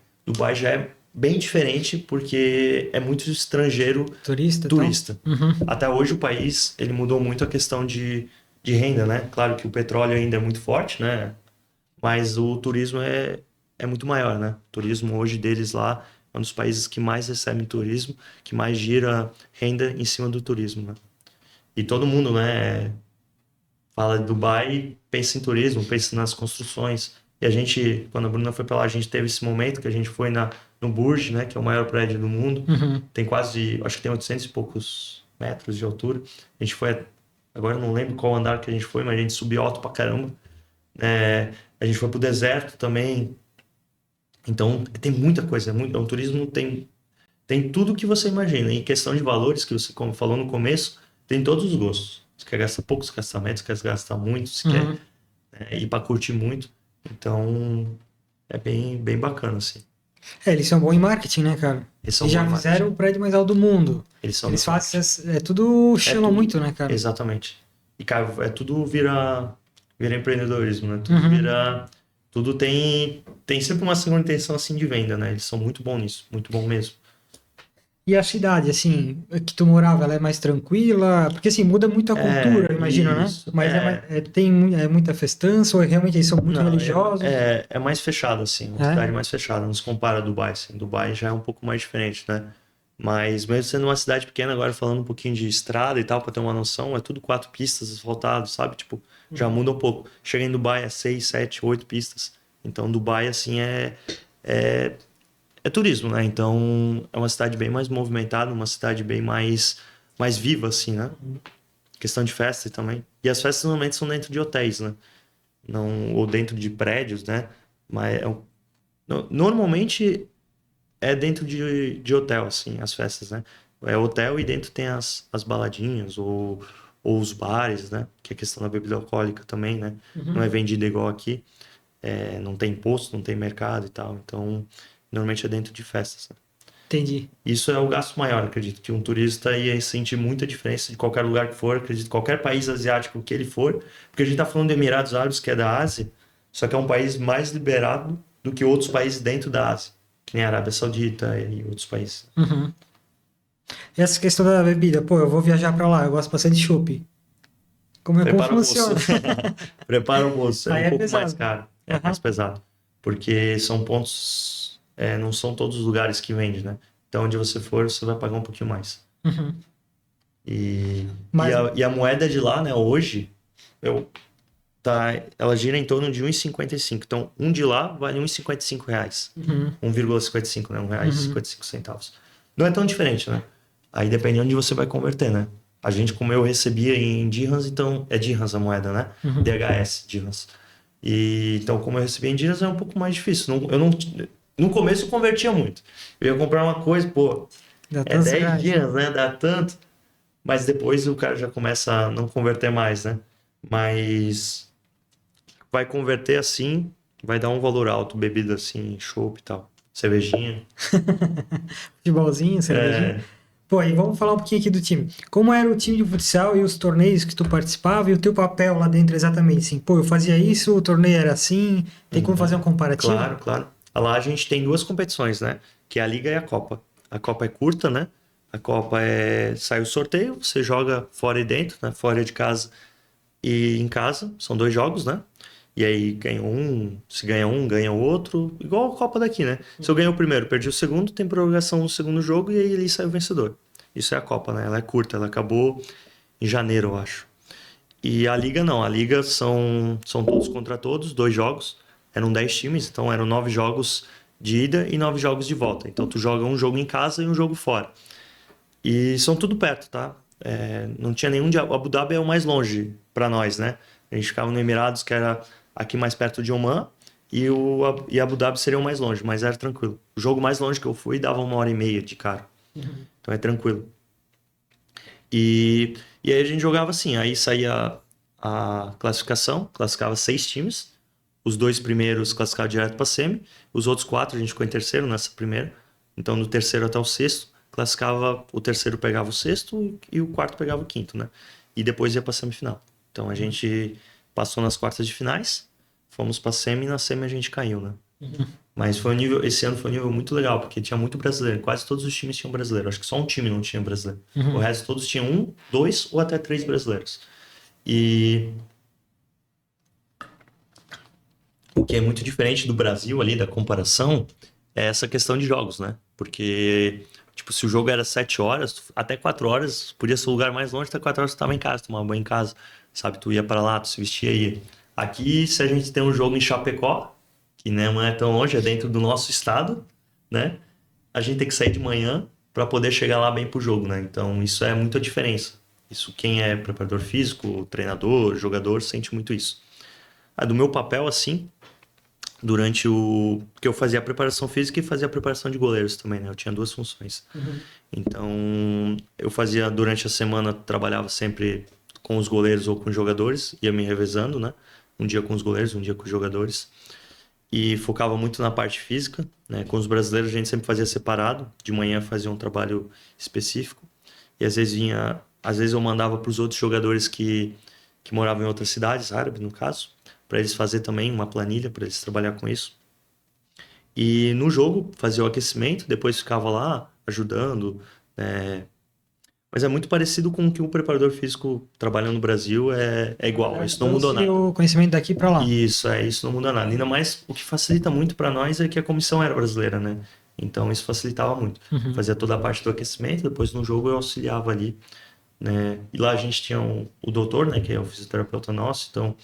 Speaker 2: já é bem diferente, porque é muito estrangeiro
Speaker 1: Turista e tal?
Speaker 2: turista.
Speaker 1: Uhum.
Speaker 2: Até hoje o país, ele mudou muito a questão de renda, né? Claro que o petróleo ainda é muito forte, né? Mas o turismo é muito maior, né? O turismo hoje deles lá é um dos países que mais recebem turismo, que mais gira renda em cima do turismo, né? E todo mundo, né, fala de Dubai, pensa em turismo, pensa nas construções. E a gente, quando a Bruna foi para lá, a gente teve esse momento que a gente foi no Burj, né, que é o maior prédio do mundo.
Speaker 1: Uhum.
Speaker 2: Tem quase, acho que tem 800 e poucos metros de altura. A gente foi, agora eu não lembro qual andar que a gente foi, mas a gente subiu alto pra caramba. A gente foi pro deserto também. Então, tem muita coisa. O turismo tem tudo que você imagina. Em questão de valores, que você como falou no começo, tem todos os gostos. Você quer gastar pouco, você quer gastar médio, você quer gastar muito, você quer
Speaker 1: Uhum.
Speaker 2: ir para curtir muito. Então, é bem, bem bacana, assim.
Speaker 1: É, eles são bons em marketing, né, cara?
Speaker 2: Eles são
Speaker 1: Eles já
Speaker 2: bons em
Speaker 1: fizeram
Speaker 2: marketing.
Speaker 1: o prédio mais alto do mundo.
Speaker 2: Eles são
Speaker 1: Eles
Speaker 2: muito
Speaker 1: fazem.
Speaker 2: marketing.
Speaker 1: Tudo
Speaker 2: É
Speaker 1: chama
Speaker 2: tudo,
Speaker 1: muito, né, cara?
Speaker 2: exatamente. E, cara, tudo vira. vira empreendedorismo, né? Tudo vira... Tudo tem sempre uma segunda intenção, assim, de venda, né? Eles são muito bons nisso, muito bom mesmo.
Speaker 1: E a cidade, assim, que tu morava, ela é mais tranquila? Porque, assim, muda muito a cultura, imagino, né?
Speaker 2: Isso.
Speaker 1: Mas tem muita festança ou realmente eles são muito
Speaker 2: Não,
Speaker 1: religiosos?
Speaker 2: é mais fechado, assim, uma
Speaker 1: É?
Speaker 2: cidade mais fechada, não se compara a Dubai, assim. Dubai já é um pouco mais diferente, né? Mas mesmo sendo uma cidade pequena, agora falando um pouquinho de estrada e tal, pra ter uma noção, é tudo 4 pistas asfaltadas, sabe? Tipo, já muda um pouco. Chega em Dubai, é 6, 7, 8 pistas. Então, Dubai, assim, é, é turismo, né? Então, é uma cidade bem mais movimentada, uma cidade bem mais viva, assim, né? Questão de festa também. E as festas normalmente são dentro de hotéis, né? Não, ou dentro de prédios, né? Mas normalmente é dentro de hotel, assim, as festas, né? É hotel e dentro tem as baladinhas ou os bares, né? Que é a questão da bebida alcoólica também, né? Não é vendida igual aqui. Não tem imposto, não tem mercado e tal. Então, normalmente é dentro de festas, né?
Speaker 1: Entendi.
Speaker 2: Isso é o gasto maior, acredito, que um turista ia sentir muita diferença de qualquer lugar que for, acredito, qualquer país asiático que ele for, porque a gente está falando de Emirados Árabes, que é da Ásia, só que é um país mais liberado do que outros países dentro da Ásia, que nem a Arábia Saudita e outros países.
Speaker 1: Uhum. E essa questão da bebida, pô, eu vou viajar pra lá, eu gosto bastante de chopp. Como
Speaker 2: Prepara o moço.
Speaker 1: funciona?
Speaker 2: Prepara o moço, é
Speaker 1: Aí
Speaker 2: um
Speaker 1: é
Speaker 2: pouco mais
Speaker 1: pesado.
Speaker 2: caro, é mais
Speaker 1: Aham.
Speaker 2: pesado, porque são pontos, não são todos os lugares que vende, né? Então, onde você for, você vai pagar um pouquinho mais.
Speaker 1: Uhum.
Speaker 2: E, e,
Speaker 1: Mas,
Speaker 2: a, e a moeda de lá, né, hoje, eu, ela gira em torno de 1,55. Então, um de lá vale R$ 1,55.
Speaker 1: uhum,
Speaker 2: 1,55, né?
Speaker 1: uhum,
Speaker 2: R$ 1,55. Não é tão diferente, né? Aí depende de onde você vai converter, né? A gente, como eu recebia em dirhams, então é dirhams a moeda, né?
Speaker 1: uhum.
Speaker 2: DHS, dirhams. E então, como eu recebia em dirhams, é um pouco mais difícil. Eu não, no começo eu convertia muito. Eu ia comprar uma coisa, pô,
Speaker 1: Dá
Speaker 2: é
Speaker 1: tantos
Speaker 2: 10
Speaker 1: reais.
Speaker 2: dirhams, né? Dá tanto. Mas depois o cara já começa a não converter mais, né? Mas vai converter assim, vai dar um valor alto, bebida assim, chopp e tal, cervejinha.
Speaker 1: Futebolzinho, cervejinha.
Speaker 2: É,
Speaker 1: Pô, e vamos falar um pouquinho aqui do time. Como era o time de futsal e os torneios que tu participava e o teu papel lá dentro exatamente? Assim, pô, eu fazia isso, o torneio era assim. Tem como fazer um comparativo?
Speaker 2: claro, claro. Lá a gente tem duas competições, né? Que é a Liga e a Copa. A Copa é curta, né? A Copa sai o sorteio, você joga fora e dentro, né? Fora de casa e em casa. São 2 jogos, né? E aí ganha um, se ganha um, ganha o outro. Igual a Copa daqui, né? Se eu ganhei o primeiro, perdi o segundo, tem prorrogação no segundo jogo e aí ele sai o vencedor. Isso é a Copa, né? Ela é curta, ela acabou em janeiro, eu acho. E a Liga não, a Liga são todos contra todos, 2 jogos. Eram 10 times, então eram 9 jogos de ida e 9 jogos de volta. Então tu joga um jogo em casa e um jogo fora. E são tudo perto, tá? Não tinha nenhum de Abu Dhabi é o mais longe para nós, né? A gente ficava no Emirados, que era aqui mais perto de Oman, e Abu Dhabi seria o mais longe, mas era tranquilo. O jogo mais longe que eu fui dava 1 hora e meia de carro. Então é tranquilo. E aí a gente jogava assim, aí saía a classificação, classificava 6 times, os 2 primeiros classificavam direto para semi, os outros 4 a gente ficou em terceiro nessa primeira, então do terceiro até o sexto, classificava, o terceiro pegava o sexto e o quarto pegava o quinto, né? E depois ia para semifinal. Então a gente passou nas quartas de finais, fomos para semi e na semi a gente caiu, né? Mas esse ano foi um nível muito legal, porque tinha muito brasileiro. Quase todos os times tinham brasileiro. Acho que só um time não tinha brasileiro. O
Speaker 1: Uhum.
Speaker 2: resto todos tinham 1, 2 ou até 3 brasileiros. E o que é muito diferente do Brasil ali, da comparação, é essa questão de jogos, né? Porque, tipo, se o jogo era 7 horas, até 4 horas, podia ser o lugar mais longe, até 4 horas tu tava em casa, tomava banho em casa, sabe? Tu ia para lá, tu se vestia e ia. Aqui, se a gente tem um jogo em Chapecó, que né, não é tão longe, é dentro do nosso estado, né? A gente tem que sair de manhã para poder chegar lá bem pro jogo, né? Então, isso é muita diferença. Isso, quem é preparador físico, treinador, jogador, sente muito isso. Do meu papel, assim, durante o... Porque eu fazia a preparação física e fazia a preparação de goleiros também, né? Eu tinha 2 funções. Então, eu fazia durante a semana, trabalhava sempre com os goleiros ou com os jogadores, ia me revezando, né? Um dia com os goleiros, um dia com os jogadores. E focava muito na parte física, né? Com os brasileiros a gente sempre fazia separado. De manhã fazia um trabalho específico. E às vezes eu mandava para os outros jogadores que que moravam em outras cidades, árabes no caso, para eles fazer também uma planilha, para eles trabalhar com isso. E no jogo fazia o aquecimento, depois ficava lá ajudando, né? Mas é muito parecido com o que um preparador físico trabalhando no Brasil é igual, isso não mudou
Speaker 1: Trouxe
Speaker 2: nada.
Speaker 1: o conhecimento daqui para lá.
Speaker 2: Isso não muda nada. Ainda mais o que facilita muito para nós é que a comissão era brasileira, né? Então isso facilitava muito.
Speaker 1: Uhum.
Speaker 2: Fazia toda a parte do aquecimento, depois no jogo eu auxiliava ali, né? E lá a gente tinha o doutor, né, que é o fisioterapeuta nosso, então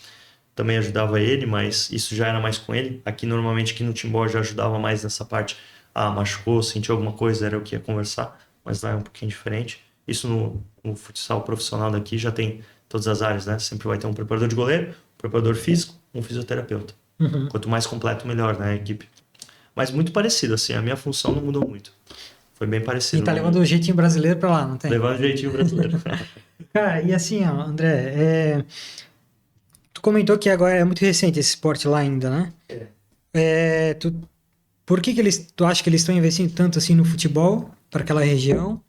Speaker 2: também ajudava ele, mas isso já era mais com ele. Aqui no Timbó já ajudava mais nessa parte. Ah, machucou, sentiu alguma coisa, era o que ia conversar, mas lá é um pouquinho diferente. Isso no futsal profissional daqui já tem todas as áreas, né? Sempre vai ter um preparador de goleiro, um preparador físico, um fisioterapeuta.
Speaker 1: Uhum.
Speaker 2: Quanto mais completo, melhor, né, a equipe. Mas muito parecido, assim, a minha função não mudou muito. Foi bem
Speaker 1: E
Speaker 2: parecido.
Speaker 1: tá levando o jeitinho brasileiro para lá, não tem?
Speaker 2: Levando o jeitinho brasileiro.
Speaker 1: Cara, e assim, ó, André, tu comentou que agora é muito recente esse esporte lá ainda, né? Por que que tu acha que eles estão investindo tanto assim no futebol para aquela região?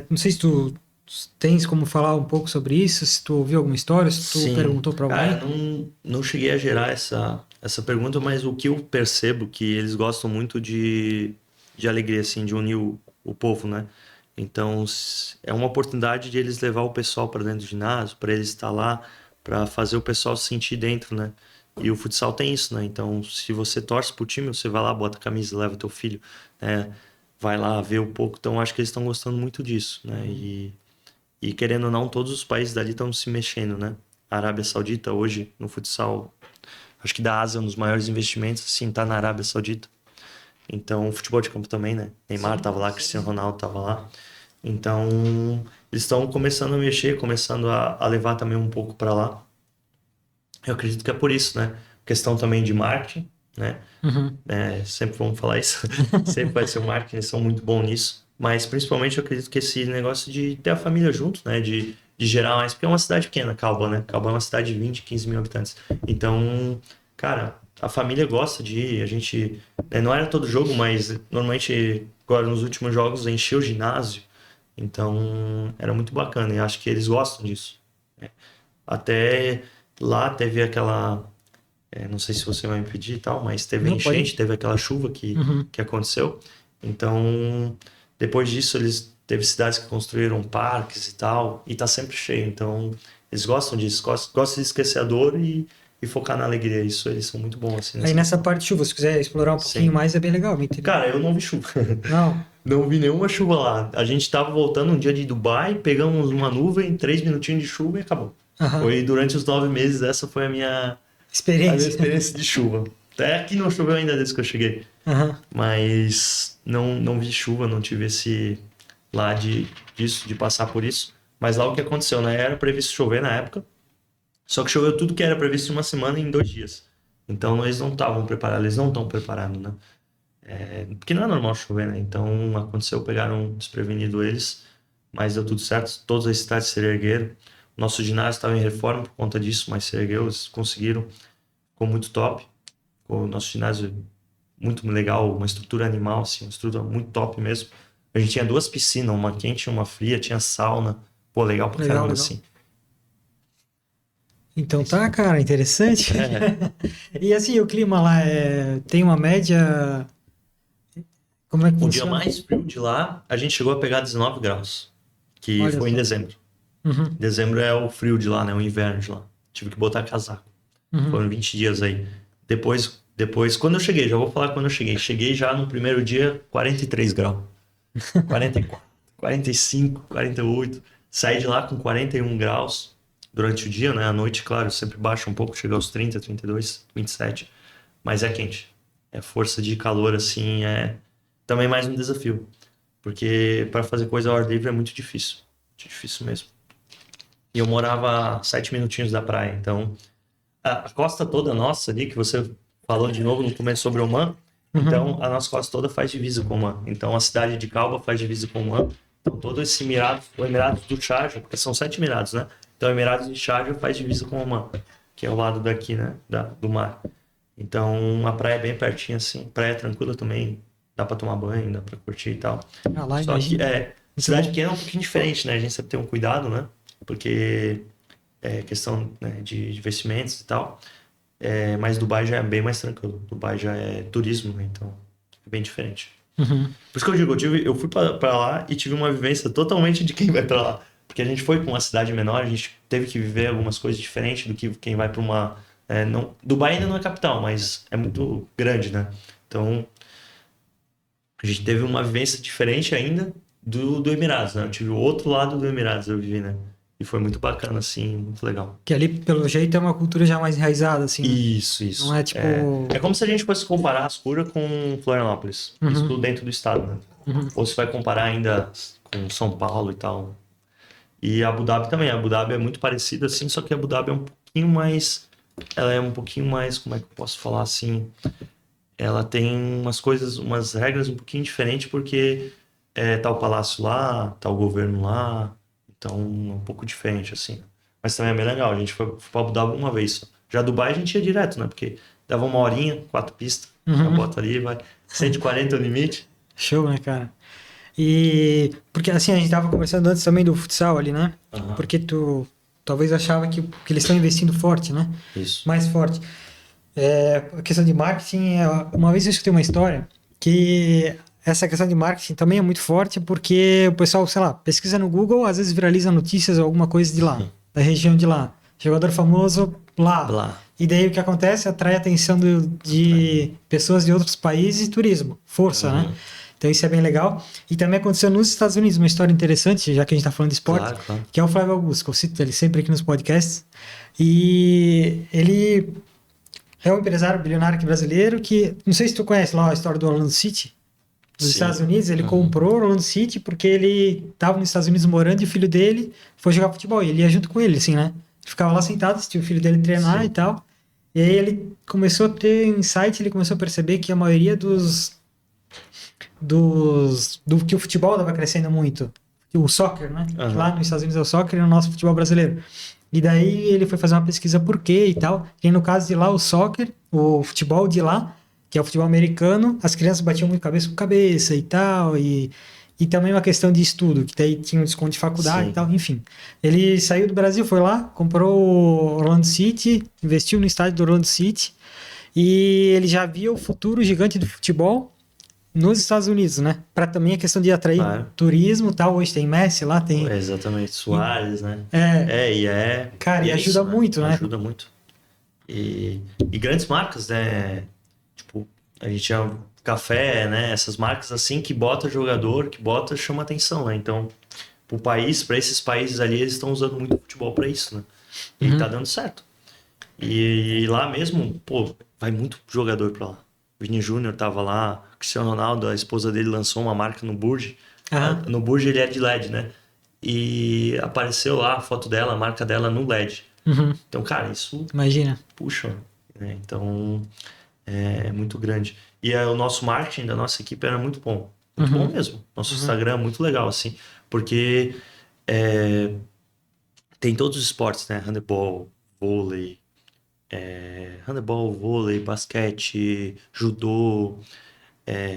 Speaker 1: Não sei se tu tens como falar um pouco sobre isso, se tu ouviu alguma história, se tu
Speaker 2: Sim.
Speaker 1: perguntou para
Speaker 2: Cara,
Speaker 1: alguém.
Speaker 2: não cheguei a gerar essa pergunta, mas o que eu percebo que eles gostam muito de alegria, assim, de unir o povo, né? Então, é uma oportunidade de eles levar o pessoal para dentro do ginásio, para eles estar lá, para fazer o pessoal se sentir dentro, né? E o futsal tem isso, né? Então, se você torce pro time, você vai lá, bota a camisa, leva teu filho, né? Vai lá ver um pouco. Então, acho que eles estão gostando muito disso, né? E querendo ou não, todos os países dali estão se mexendo, né? A Arábia Saudita hoje, no futsal, acho que da Ásia, um dos maiores investimentos, assim, tá na Arábia Saudita. Então, o futebol de campo também, né? Neymar tava lá, Cristiano Ronaldo tava lá. Então, eles estão começando a mexer, começando a levar também um pouco para lá. Eu acredito que é por isso, né? Questão também de marketing, né?
Speaker 1: Uhum.
Speaker 2: Sempre vamos falar isso. Sempre vai ser o marketing, eles são muito bons nisso. Mas principalmente eu acredito que esse negócio de ter a família junto, né? De gerar mais. Porque é uma cidade pequena, Calba, né? Calba é uma cidade de 20, 15 mil habitantes. Então, cara, a família gosta de ir. A gente. Não era todo jogo, mas normalmente, agora nos últimos jogos, encheu o ginásio. Então, era muito bacana. E acho que eles gostam disso. Até lá teve aquela. Não sei se você vai me pedir e tal, mas teve
Speaker 1: Não,
Speaker 2: enchente,
Speaker 1: pode.
Speaker 2: teve aquela chuva
Speaker 1: Uhum.
Speaker 2: que aconteceu. Então, depois disso, eles teve cidades que construíram parques e tal, e tá sempre cheio. Então, eles gostam disso, gostam de esquecer a dor e focar na alegria. Isso, eles são muito bons assim
Speaker 1: Aí
Speaker 2: nessa
Speaker 1: nessa
Speaker 2: questão.
Speaker 1: parte de chuva, se quiser explorar um pouquinho
Speaker 2: Sim.
Speaker 1: mais, é bem legal, me entendeu?
Speaker 2: Cara, eu não vi chuva.
Speaker 1: Não.
Speaker 2: Não vi nenhuma chuva lá. A gente tava voltando um dia de Dubai, pegamos uma nuvem, 3 minutinhos de chuva e acabou.
Speaker 1: Aham.
Speaker 2: Foi durante os 9 meses, essa foi a minha
Speaker 1: Experiência.
Speaker 2: experiência de chuva. Até aqui não choveu ainda desde que eu cheguei.
Speaker 1: Aham.
Speaker 2: Mas não vi chuva, não tive disso, de passar por isso. Mas lá o que aconteceu, né? Era previsto chover na época, só que choveu tudo que era previsto em uma semana em 2 dias. Então eles não estavam preparados, eles não estão preparados, né? Porque não é normal chover, né? Então aconteceu, pegaram desprevenido eles, mas deu tudo certo, todas as cidades se ergueram. Nosso ginásio estava em reforma por conta disso, mas se ergueu, eles conseguiram, ficou muito top. O nosso ginásio muito legal, uma estrutura animal, assim, uma estrutura muito top mesmo. A gente tinha 2 piscinas, uma quente e uma fria, tinha sauna. Pô, legal pra
Speaker 1: Legal,
Speaker 2: caramba,
Speaker 1: legal.
Speaker 2: assim.
Speaker 1: Então tá, cara, interessante.
Speaker 2: É,
Speaker 1: E assim, o clima lá tem uma média. Como é que
Speaker 2: o dia
Speaker 1: funciona?
Speaker 2: mais frio de lá, a gente chegou a pegar 19 graus, que
Speaker 1: Olha
Speaker 2: foi em
Speaker 1: só.
Speaker 2: dezembro.
Speaker 1: Uhum,
Speaker 2: Dezembro é o frio de lá, né? O inverno de lá. Tive que botar casaco.
Speaker 1: uhum.
Speaker 2: Foram 20 dias aí. Depois, quando eu cheguei, já vou falar quando eu cheguei. Cheguei já no primeiro dia, 43 graus. 44, 45, 48. Saí de lá com 41 graus durante o dia, né? À noite, claro, sempre baixa um pouco, chega aos 30, 32, 27. Mas é quente. É força de calor, assim, é também mais um desafio. Porque para fazer coisa ao ar livre é muito difícil. Muito difícil mesmo. E eu morava a 7 minutinhos da praia, então a costa toda nossa ali, que você falou de novo no começo sobre Oman,
Speaker 1: Uhum.
Speaker 2: então a nossa costa toda faz divisa com Oman. Então a cidade de Calba faz divisa com Oman. Então todo esse Emirado, o Emirados do Sharjah, porque são 7 Emirados, né? Então o Emirados de Sharjah faz divisa com Oman, que é o lado daqui, né? Do mar. Então a praia é bem pertinho assim, praia tranquila também, dá pra tomar banho, dá pra curtir e tal.
Speaker 1: Ah, lá,
Speaker 2: Só que
Speaker 1: imagina. Muito
Speaker 2: cidade
Speaker 1: bom.
Speaker 2: pequena é um pouquinho diferente, né? A gente sempre tem um cuidado, né? Porque questão, né, de investimentos e tal. Mas Dubai já é bem mais tranquilo. Dubai já é turismo, né? Então é bem diferente.
Speaker 1: Uhum.
Speaker 2: Por isso que eu digo, eu fui pra lá e tive uma vivência totalmente de quem vai pra lá. Porque a gente foi pra uma cidade menor, a gente teve que viver algumas coisas diferentes do que quem vai pra uma... não, Dubai ainda não é capital, mas é muito grande, né? Então a gente teve uma vivência diferente ainda do Emirados, né? Eu tive o outro lado do Emirados, eu vivi, né? E foi muito bacana, assim, muito legal.
Speaker 1: Que ali, pelo jeito, é uma cultura já mais enraizada, assim, né?
Speaker 2: Isso.
Speaker 1: Não é tipo.
Speaker 2: É como se a gente fosse comparar Ascura com Florianópolis. Isso tudo dentro do estado, né? Ou você vai comparar ainda com São Paulo e tal. E Abu Dhabi também. Abu Dhabi é muito parecido, assim, só que Abu Dhabi é um pouquinho mais... Ela é um pouquinho mais, como é que eu posso falar assim? Ela tem umas coisas, umas regras um pouquinho diferentes, porque tá o palácio lá, tá o governo lá. Então, é um pouco diferente, assim. Mas também é bem legal. A gente foi pra Abu Dhabi uma vez só. Já Dubai a gente ia direto, né? Porque dava uma horinha, 4 pistas, já bota ali, vai. 140 é o limite.
Speaker 1: Show, né, cara? E. Porque assim, a gente tava conversando antes também do futsal ali, né?
Speaker 2: Aham.
Speaker 1: Porque tu talvez achava que eles estão investindo forte, né?
Speaker 2: Isso.
Speaker 1: Mais forte. A questão de marketing, uma vez eu escutei uma história que essa questão de marketing também é muito forte porque o pessoal, sei lá, pesquisa no Google, às vezes viraliza notícias ou alguma coisa de lá, da região de lá. Jogador famoso lá.
Speaker 2: Lá.
Speaker 1: E daí o que acontece? Atrai a atenção de pessoas de outros países e turismo. Força, né? Então isso é bem legal. E também aconteceu nos Estados Unidos uma história interessante, já que a gente está falando de esporte,
Speaker 2: Claro.
Speaker 1: que é o Flávio Augusto, que eu cito ele sempre aqui nos podcasts. E ele é um empresário bilionário aqui brasileiro que, não sei se tu conhece lá a história do Orlando City, dos
Speaker 2: Sim.
Speaker 1: Estados Unidos. Ele comprou o Orlando City porque ele estava nos Estados Unidos morando e o filho dele foi jogar futebol. E ele ia junto com ele, assim, né? Ele ficava lá sentado, assistia o filho dele treinar e tal. E aí ele começou a ter insight, ele começou a perceber que a maioria do que o futebol estava crescendo muito. O soccer, né? Que lá nos Estados Unidos é o soccer e no nosso futebol brasileiro. E daí ele foi fazer uma pesquisa por quê e tal. E no caso de lá, o soccer, o futebol de lá, que é o futebol americano, as crianças batiam muito cabeça com cabeça e tal. E também uma questão de estudo, que daí tinha um desconto de faculdade e tal. Enfim, ele saiu do Brasil, foi lá, comprou o Orlando City, investiu no estádio do Orlando City. E ele já via o futuro gigante do futebol nos Estados Unidos, né? Para também a questão de atrair turismo e tal. Hoje tem Messi lá, tem...
Speaker 2: Exatamente, Suárez, né?
Speaker 1: Cara, e ajuda muito, né?
Speaker 2: Ajuda muito. E grandes marcas, né? Tipo, a gente tinha café, né? Essas marcas assim que bota jogador, que bota, chama atenção, né? Então, pro país, para esses países ali, eles estão usando muito futebol para isso, né? E tá dando certo. E lá mesmo, pô, vai muito jogador pra lá. Vini Júnior tava lá, Cristiano Ronaldo, a esposa dele lançou uma marca no Burj. No Burj ele é de LED, né? E apareceu lá a foto dela, a marca dela no LED. Então, cara, isso...
Speaker 1: Imagina.
Speaker 2: Puxa, né? Então, é muito grande. E o nosso marketing da nossa equipe era muito bom. Muito bom mesmo. Nosso Instagram é muito legal, assim. Porque tem todos os esportes, né? Handebol, vôlei, basquete, judô,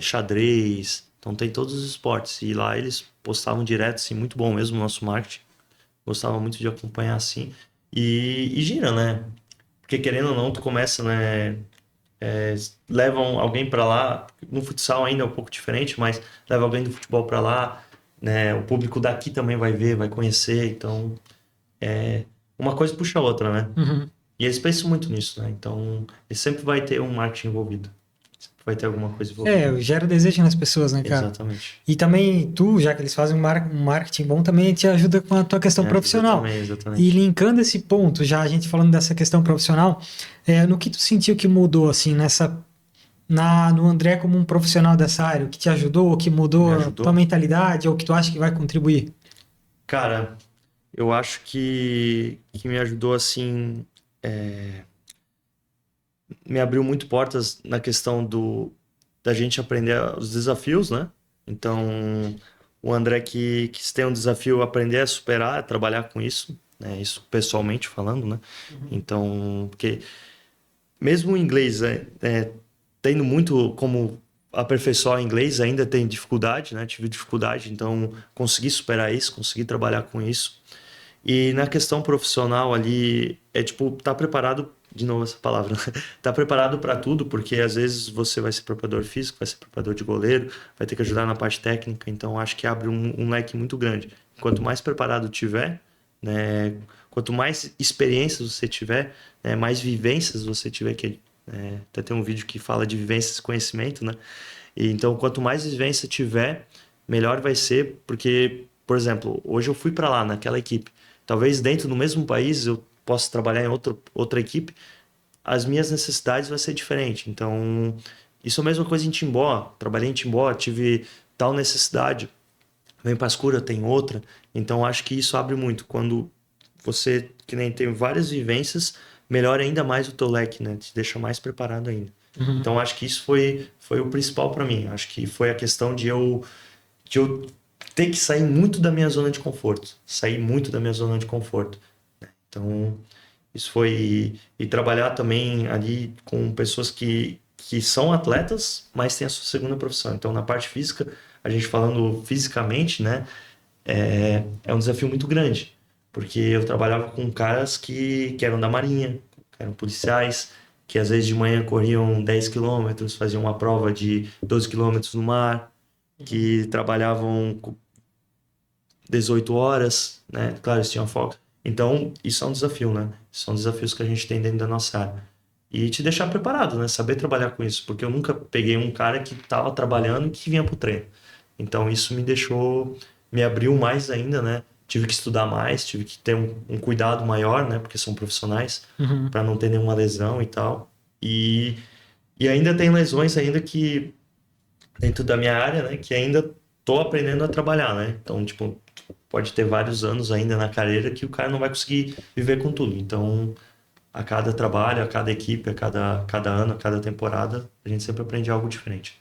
Speaker 2: xadrez. Então tem todos os esportes. E lá eles postavam direto, assim, muito bom mesmo o nosso marketing. Gostava muito de acompanhar, assim. E gira, né? Porque querendo ou não, tu começa, né? Levam alguém para lá. No futsal ainda é um pouco diferente, mas leva alguém do futebol para lá, né? O público daqui também vai ver, vai conhecer. Então, uma coisa puxa a outra, né? E eles pensam muito nisso, né? Então, ele sempre vai ter um marketing envolvido. Sempre vai ter alguma coisa envolvida.
Speaker 1: Gera desejo nas pessoas, né, cara?
Speaker 2: Exatamente.
Speaker 1: E também tu, já que eles fazem um marketing bom, também te ajuda com a tua questão profissional.
Speaker 2: Também, exatamente.
Speaker 1: E linkando esse ponto, já a gente falando dessa questão profissional, no que tu sentiu que mudou, assim, no André como um profissional dessa área? O que te ajudou, o que mudou a tua mentalidade, ou o que tu acha que vai contribuir?
Speaker 2: Cara, eu acho que me ajudou, assim... me abriu muito portas na questão da gente aprender os desafios, né? Então, o André que tem um desafio, aprender a superar, a trabalhar com isso, né? Isso pessoalmente falando, né? Então, porque mesmo o inglês, tendo muito como aperfeiçoar o inglês, ainda tem dificuldade, né? Tive dificuldade, então consegui superar isso, consegui trabalhar com isso. E na questão profissional ali, é tipo, tá preparado, de novo essa palavra, né? Tá preparado para tudo, porque às vezes você vai ser preparador físico, vai ser preparador de goleiro, vai ter que ajudar na parte técnica, então acho que abre um leque muito grande. Quanto mais preparado tiver, né, quanto mais experiências você tiver, né, mais vivências você tiver, que até tem um vídeo que fala de vivências e conhecimento, né? E então, quanto mais vivência tiver, melhor vai ser, porque, por exemplo, hoje eu fui para lá, naquela equipe. Talvez dentro do mesmo país eu possa trabalhar em outra equipe, as minhas necessidades vão ser diferentes. Então, isso é a mesma coisa em Timbó. Trabalhei em Timbó, tive tal necessidade. Vem para Escura, tem outra. Então, acho que isso abre muito. Quando você, que nem tem várias vivências, melhora ainda mais o teu leque, né? Te deixa mais preparado ainda.
Speaker 1: Uhum.
Speaker 2: Então, acho que isso foi o principal para mim. Acho que foi a questão de eu ter que sair muito da minha zona de conforto. Sair muito da minha zona de conforto. Então, isso foi. E trabalhar também ali com pessoas que são atletas, mas têm a sua segunda profissão. Então, na parte física, a gente falando fisicamente, né? É um desafio muito grande. Porque eu trabalhava com caras que eram da Marinha, que eram policiais, que às vezes de manhã corriam 10 quilômetros, faziam uma prova de 12 quilômetros no mar, que trabalhavam 18 horas, né? Claro, eles tinham folga. Então, isso é um desafio, né? São desafios que a gente tem dentro da nossa área. E te deixar preparado, né? Saber trabalhar com isso, porque eu nunca peguei um cara que estava trabalhando e que vinha pro treino. Então, isso me abriu mais ainda, né? Tive que estudar mais, tive que ter um cuidado maior, né? Porque são profissionais,
Speaker 1: Uhum.
Speaker 2: para não ter nenhuma lesão e tal. E, e ainda tem lesões ainda que dentro da minha área, né, que ainda tô aprendendo a trabalhar, né? Então, tipo, pode ter vários anos ainda na carreira que o cara não vai conseguir viver com tudo. Então, a cada trabalho, a cada equipe, a cada ano, a cada temporada, a gente sempre aprende algo diferente.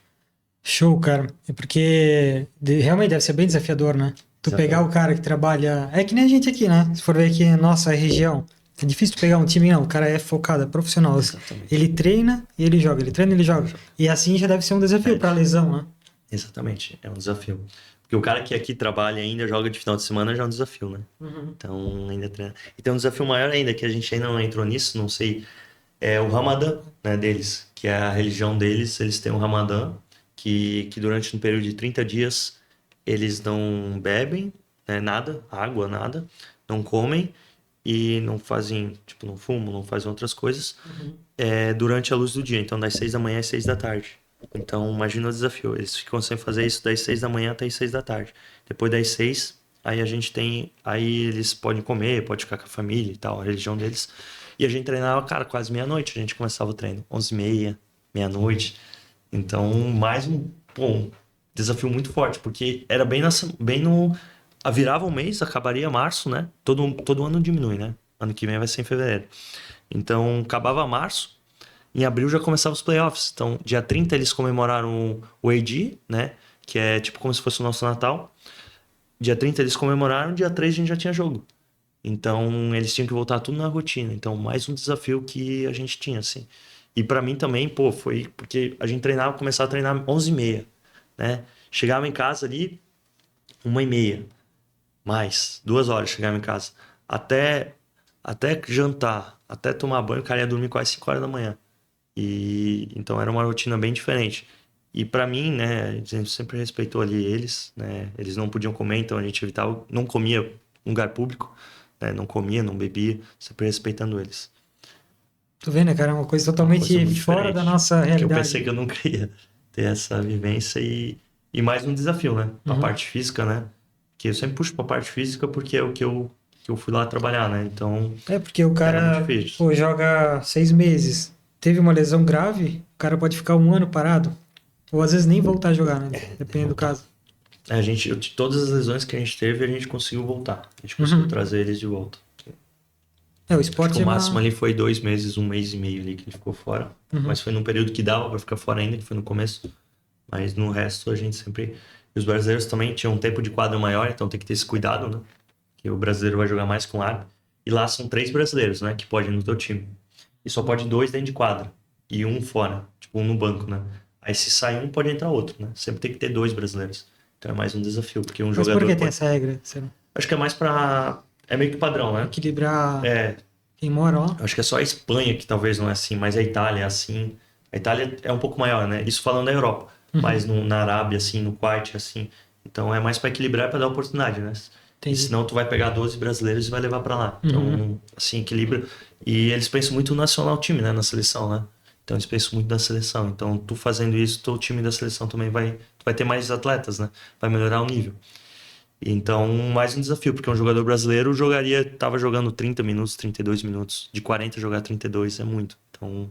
Speaker 1: Show, cara. É porque realmente deve ser bem desafiador, né? Tu pegar o
Speaker 2: Desafiador.
Speaker 1: cara que trabalha. É que nem a gente aqui, né? Se for ver aqui na nossa região, é difícil tu pegar um time, não. O cara é focado, é profissional.
Speaker 2: Exatamente.
Speaker 1: Ele treina e ele joga, ele treina e ele joga. E assim já deve ser um desafio
Speaker 2: É,
Speaker 1: pra lesão, né?
Speaker 2: exatamente. É um desafio. Porque o cara que aqui trabalha e ainda joga de final de semana já é um desafio, né?
Speaker 1: Uhum.
Speaker 2: Então, ainda treina. E tem um desafio maior ainda, que a gente ainda não entrou nisso, não sei. É o Ramadã, né, deles, que é a religião deles. Eles têm um Ramadã que durante um período de 30 dias eles não bebem, né, nada, água, nada, não comem e não fazem, tipo, não fumam, não fazem outras coisas durante a luz do dia. Então, das 6 da manhã às 6 da tarde. Então, imagina o desafio. Eles ficam sem fazer isso das 6 da manhã até as 6 da tarde. Depois das 6, aí a gente tem. Aí eles podem comer, pode ficar com a família e tal, a religião deles. E a gente treinava, cara, quase meia-noite. A gente começava o treino, 11h30, meia-noite. Então, mais um desafio muito forte, porque era bem no. Virava um mês, acabaria março, né? Todo ano diminui, né? Ano que vem vai ser em fevereiro. Então, acabava março. Em abril já começava os playoffs. Então, dia 30 eles comemoraram o AD, né? Que é tipo como se fosse o nosso Natal. Dia 30 eles comemoraram, dia 3 a gente já tinha jogo. Então, eles tinham que voltar tudo na rotina. Então, mais um desafio que a gente tinha, assim. E pra mim também, pô, foi porque a gente treinava, começava a treinar 11h30, né? Chegava em casa ali, 1h30, mais 2 horas chegava em casa. Até, até jantar, até tomar banho, o cara ia dormir quase 5 horas da manhã. E então era uma rotina bem diferente. E para mim, né, a gente sempre respeitou ali eles, né? Eles não podiam comer, então a gente evitava, não comia em lugar público, né? Não comia, não bebia, sempre respeitando eles.
Speaker 1: Tu vê, né, cara? É uma coisa
Speaker 2: É uma coisa
Speaker 1: totalmente
Speaker 2: muito
Speaker 1: fora da
Speaker 2: diferente,
Speaker 1: nossa
Speaker 2: que eu
Speaker 1: realidade.
Speaker 2: pensei que eu nunca ia ter essa vivência e mais um desafio, né? A
Speaker 1: Uhum.
Speaker 2: parte física, né? Que eu sempre puxo pra parte física porque é o que eu fui lá trabalhar, né? Então
Speaker 1: É porque o
Speaker 2: era muito
Speaker 1: cara,
Speaker 2: difícil.
Speaker 1: pô, joga 6 meses, teve uma lesão grave, o cara pode ficar um ano parado. Ou às vezes nem voltar a jogar, né?
Speaker 2: De
Speaker 1: Dependendo do
Speaker 2: voltar.
Speaker 1: caso.
Speaker 2: Todas as lesões que a gente teve, a gente conseguiu voltar. A gente conseguiu
Speaker 1: Uhum.
Speaker 2: trazer eles de volta.
Speaker 1: É, o
Speaker 2: Acho que o
Speaker 1: esporte é
Speaker 2: máximo
Speaker 1: uma.
Speaker 2: ali foi 2 meses, 1 mês e meio ali que ele ficou fora.
Speaker 1: Uhum.
Speaker 2: Mas foi num período que dava pra ficar fora ainda, que foi no começo. Mas no resto a gente sempre. E os brasileiros também tinham um tempo de quadra maior, então tem que ter esse cuidado, né? Que o brasileiro vai jogar mais com árbitro. E lá são 3 brasileiros, né? Que podem ir no teu time. E só pode 2 dentro de quadra. E um fora. Tipo, um no banco, né? Aí se sai um, pode entrar outro, né? Sempre tem que ter 2 brasileiros. Então é mais um desafio, porque um
Speaker 1: Mas por
Speaker 2: jogador
Speaker 1: que tem
Speaker 2: pode.
Speaker 1: essa regra? Será?
Speaker 2: Acho que é mais pra. é meio que padrão, né?
Speaker 1: Equilibrar
Speaker 2: É,
Speaker 1: quem mora lá.
Speaker 2: acho que é só a Espanha que talvez não é assim, mas a Itália é assim. A Itália é um pouco maior, né? Isso falando da Europa, mas
Speaker 1: Uhum,
Speaker 2: na Arábia, assim, no Kuwait, assim. Então é mais para equilibrar, para dar oportunidade, né? E
Speaker 1: entendi.
Speaker 2: senão tu vai pegar 12 brasileiros e vai levar para lá.
Speaker 1: Uhum.
Speaker 2: Então, assim, equilibra. E eles pensam muito no nacional time, né? Na seleção, né? Então eles pensam muito na seleção. Então, tu fazendo isso, teu time da seleção também tu vai ter mais atletas, né? Vai melhorar o nível. Então, mais um desafio, porque um jogador brasileiro tava jogando 30 minutos, 32 minutos. De 40 jogar 32 é muito. Então,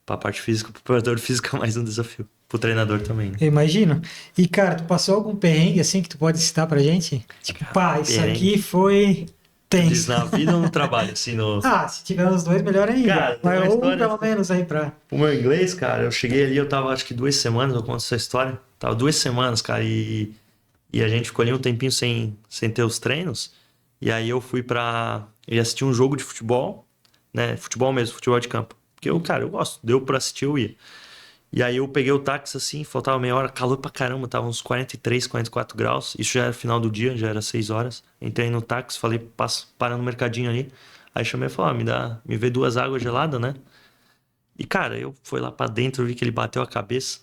Speaker 2: pra parte física, pro preparador físico é mais um desafio. Pro treinador também, né?
Speaker 1: Eu imagino. E, cara, tu passou algum perrengue assim que tu pode citar pra gente? Tipo,
Speaker 2: Cara,
Speaker 1: pá, isso aqui
Speaker 2: perrengue.
Speaker 1: foi
Speaker 2: Tu diz
Speaker 1: tenso.
Speaker 2: na vida ou no trabalho, assim, no...
Speaker 1: Ah, se tiver os dois, melhor ainda.
Speaker 2: Cara, tem
Speaker 1: Mas
Speaker 2: uma
Speaker 1: ou
Speaker 2: história
Speaker 1: pelo
Speaker 2: assim.
Speaker 1: menos aí pra.
Speaker 2: O meu inglês, cara, eu cheguei ali, eu tava acho que 2 semanas, eu conto essa história. Tava 2 semanas, cara, e a gente ficou ali um tempinho sem ter os treinos. E aí eu fui pra ir assistir um jogo de futebol, né? Futebol mesmo, futebol de campo. Porque eu, cara, eu gosto, deu pra assistir, eu ia. E aí eu peguei o táxi assim, faltava meia hora, calor pra caramba, tava uns 43, 44 graus. Isso já era final do dia, já era 6 horas. Entrei no táxi, falei, para no mercadinho ali. Aí chamei e falei, ó, me vê 2 águas geladas, né? E, cara, eu fui lá pra dentro, eu vi que ele bateu a cabeça.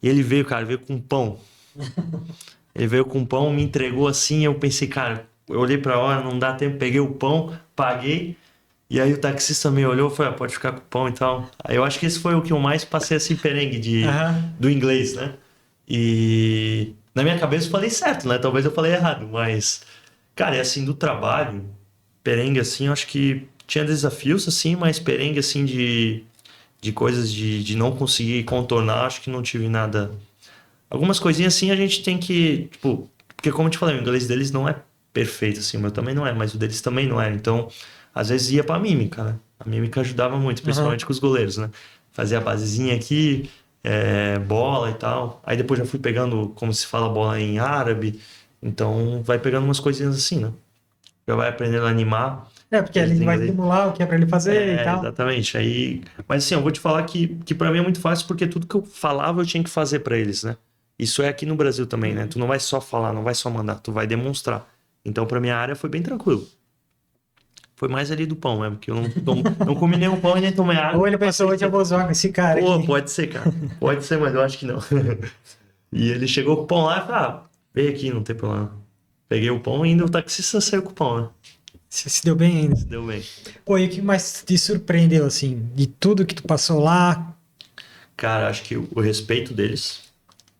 Speaker 2: E ele veio, cara, veio com pão. Ele veio com pão, me entregou assim, eu pensei, cara, eu olhei pra hora, não dá tempo, peguei o pão, paguei. E aí o taxista me olhou e falou, ah, pode ficar com o pão e tal. Aí eu acho que esse foi o que eu mais passei assim, perrengue
Speaker 1: Aham.
Speaker 2: do inglês, né? E na minha cabeça eu falei certo, né? Talvez eu falei errado, mas, cara, é assim, do trabalho, perrengue assim, eu acho que tinha desafios assim, mas perrengue assim de coisas de não conseguir contornar, acho que não tive nada. Algumas coisinhas assim a gente tem que, tipo, porque como eu te falei, o inglês deles não é perfeito assim, o meu também não é, mas o deles também não é. Então, às vezes ia pra mímica, né? A mímica ajudava muito,
Speaker 1: Aham.
Speaker 2: principalmente com os goleiros, né? Fazia a basezinha aqui, bola e tal. Aí depois já fui pegando como se fala bola em árabe. Então, vai pegando umas coisinhas assim, né? Já vai aprendendo a animar.
Speaker 1: É, porque
Speaker 2: Eles
Speaker 1: ali
Speaker 2: em
Speaker 1: vai
Speaker 2: inglês.
Speaker 1: simular o que é pra ele fazer e
Speaker 2: É,
Speaker 1: tal.
Speaker 2: exatamente. Aí, mas assim, eu vou te falar que para mim é muito fácil porque tudo que eu falava eu tinha que fazer para eles, né? Isso é aqui no Brasil também, né? Tu não vai só falar, não vai só mandar, tu vai demonstrar. Então, para minha área foi bem tranquilo. Foi mais ali do pão, né? Porque eu não comi nenhum pão e nem tomei
Speaker 1: Ou
Speaker 2: água
Speaker 1: ele
Speaker 2: e
Speaker 1: pensou,
Speaker 2: passei.
Speaker 1: hoje eu vou zoar com esse cara
Speaker 2: Pô,
Speaker 1: aqui.
Speaker 2: pode ser, cara. Pode ser, mas eu acho que não. E ele chegou com o pão lá e falou: ah, vem aqui, não tem problema. Peguei o pão e ainda o taxista saiu com o pão, né?
Speaker 1: Se deu bem ainda.
Speaker 2: Se deu bem.
Speaker 1: Pô, e o que mais te surpreendeu, assim, de tudo que tu passou lá?
Speaker 2: Cara, acho que o respeito deles,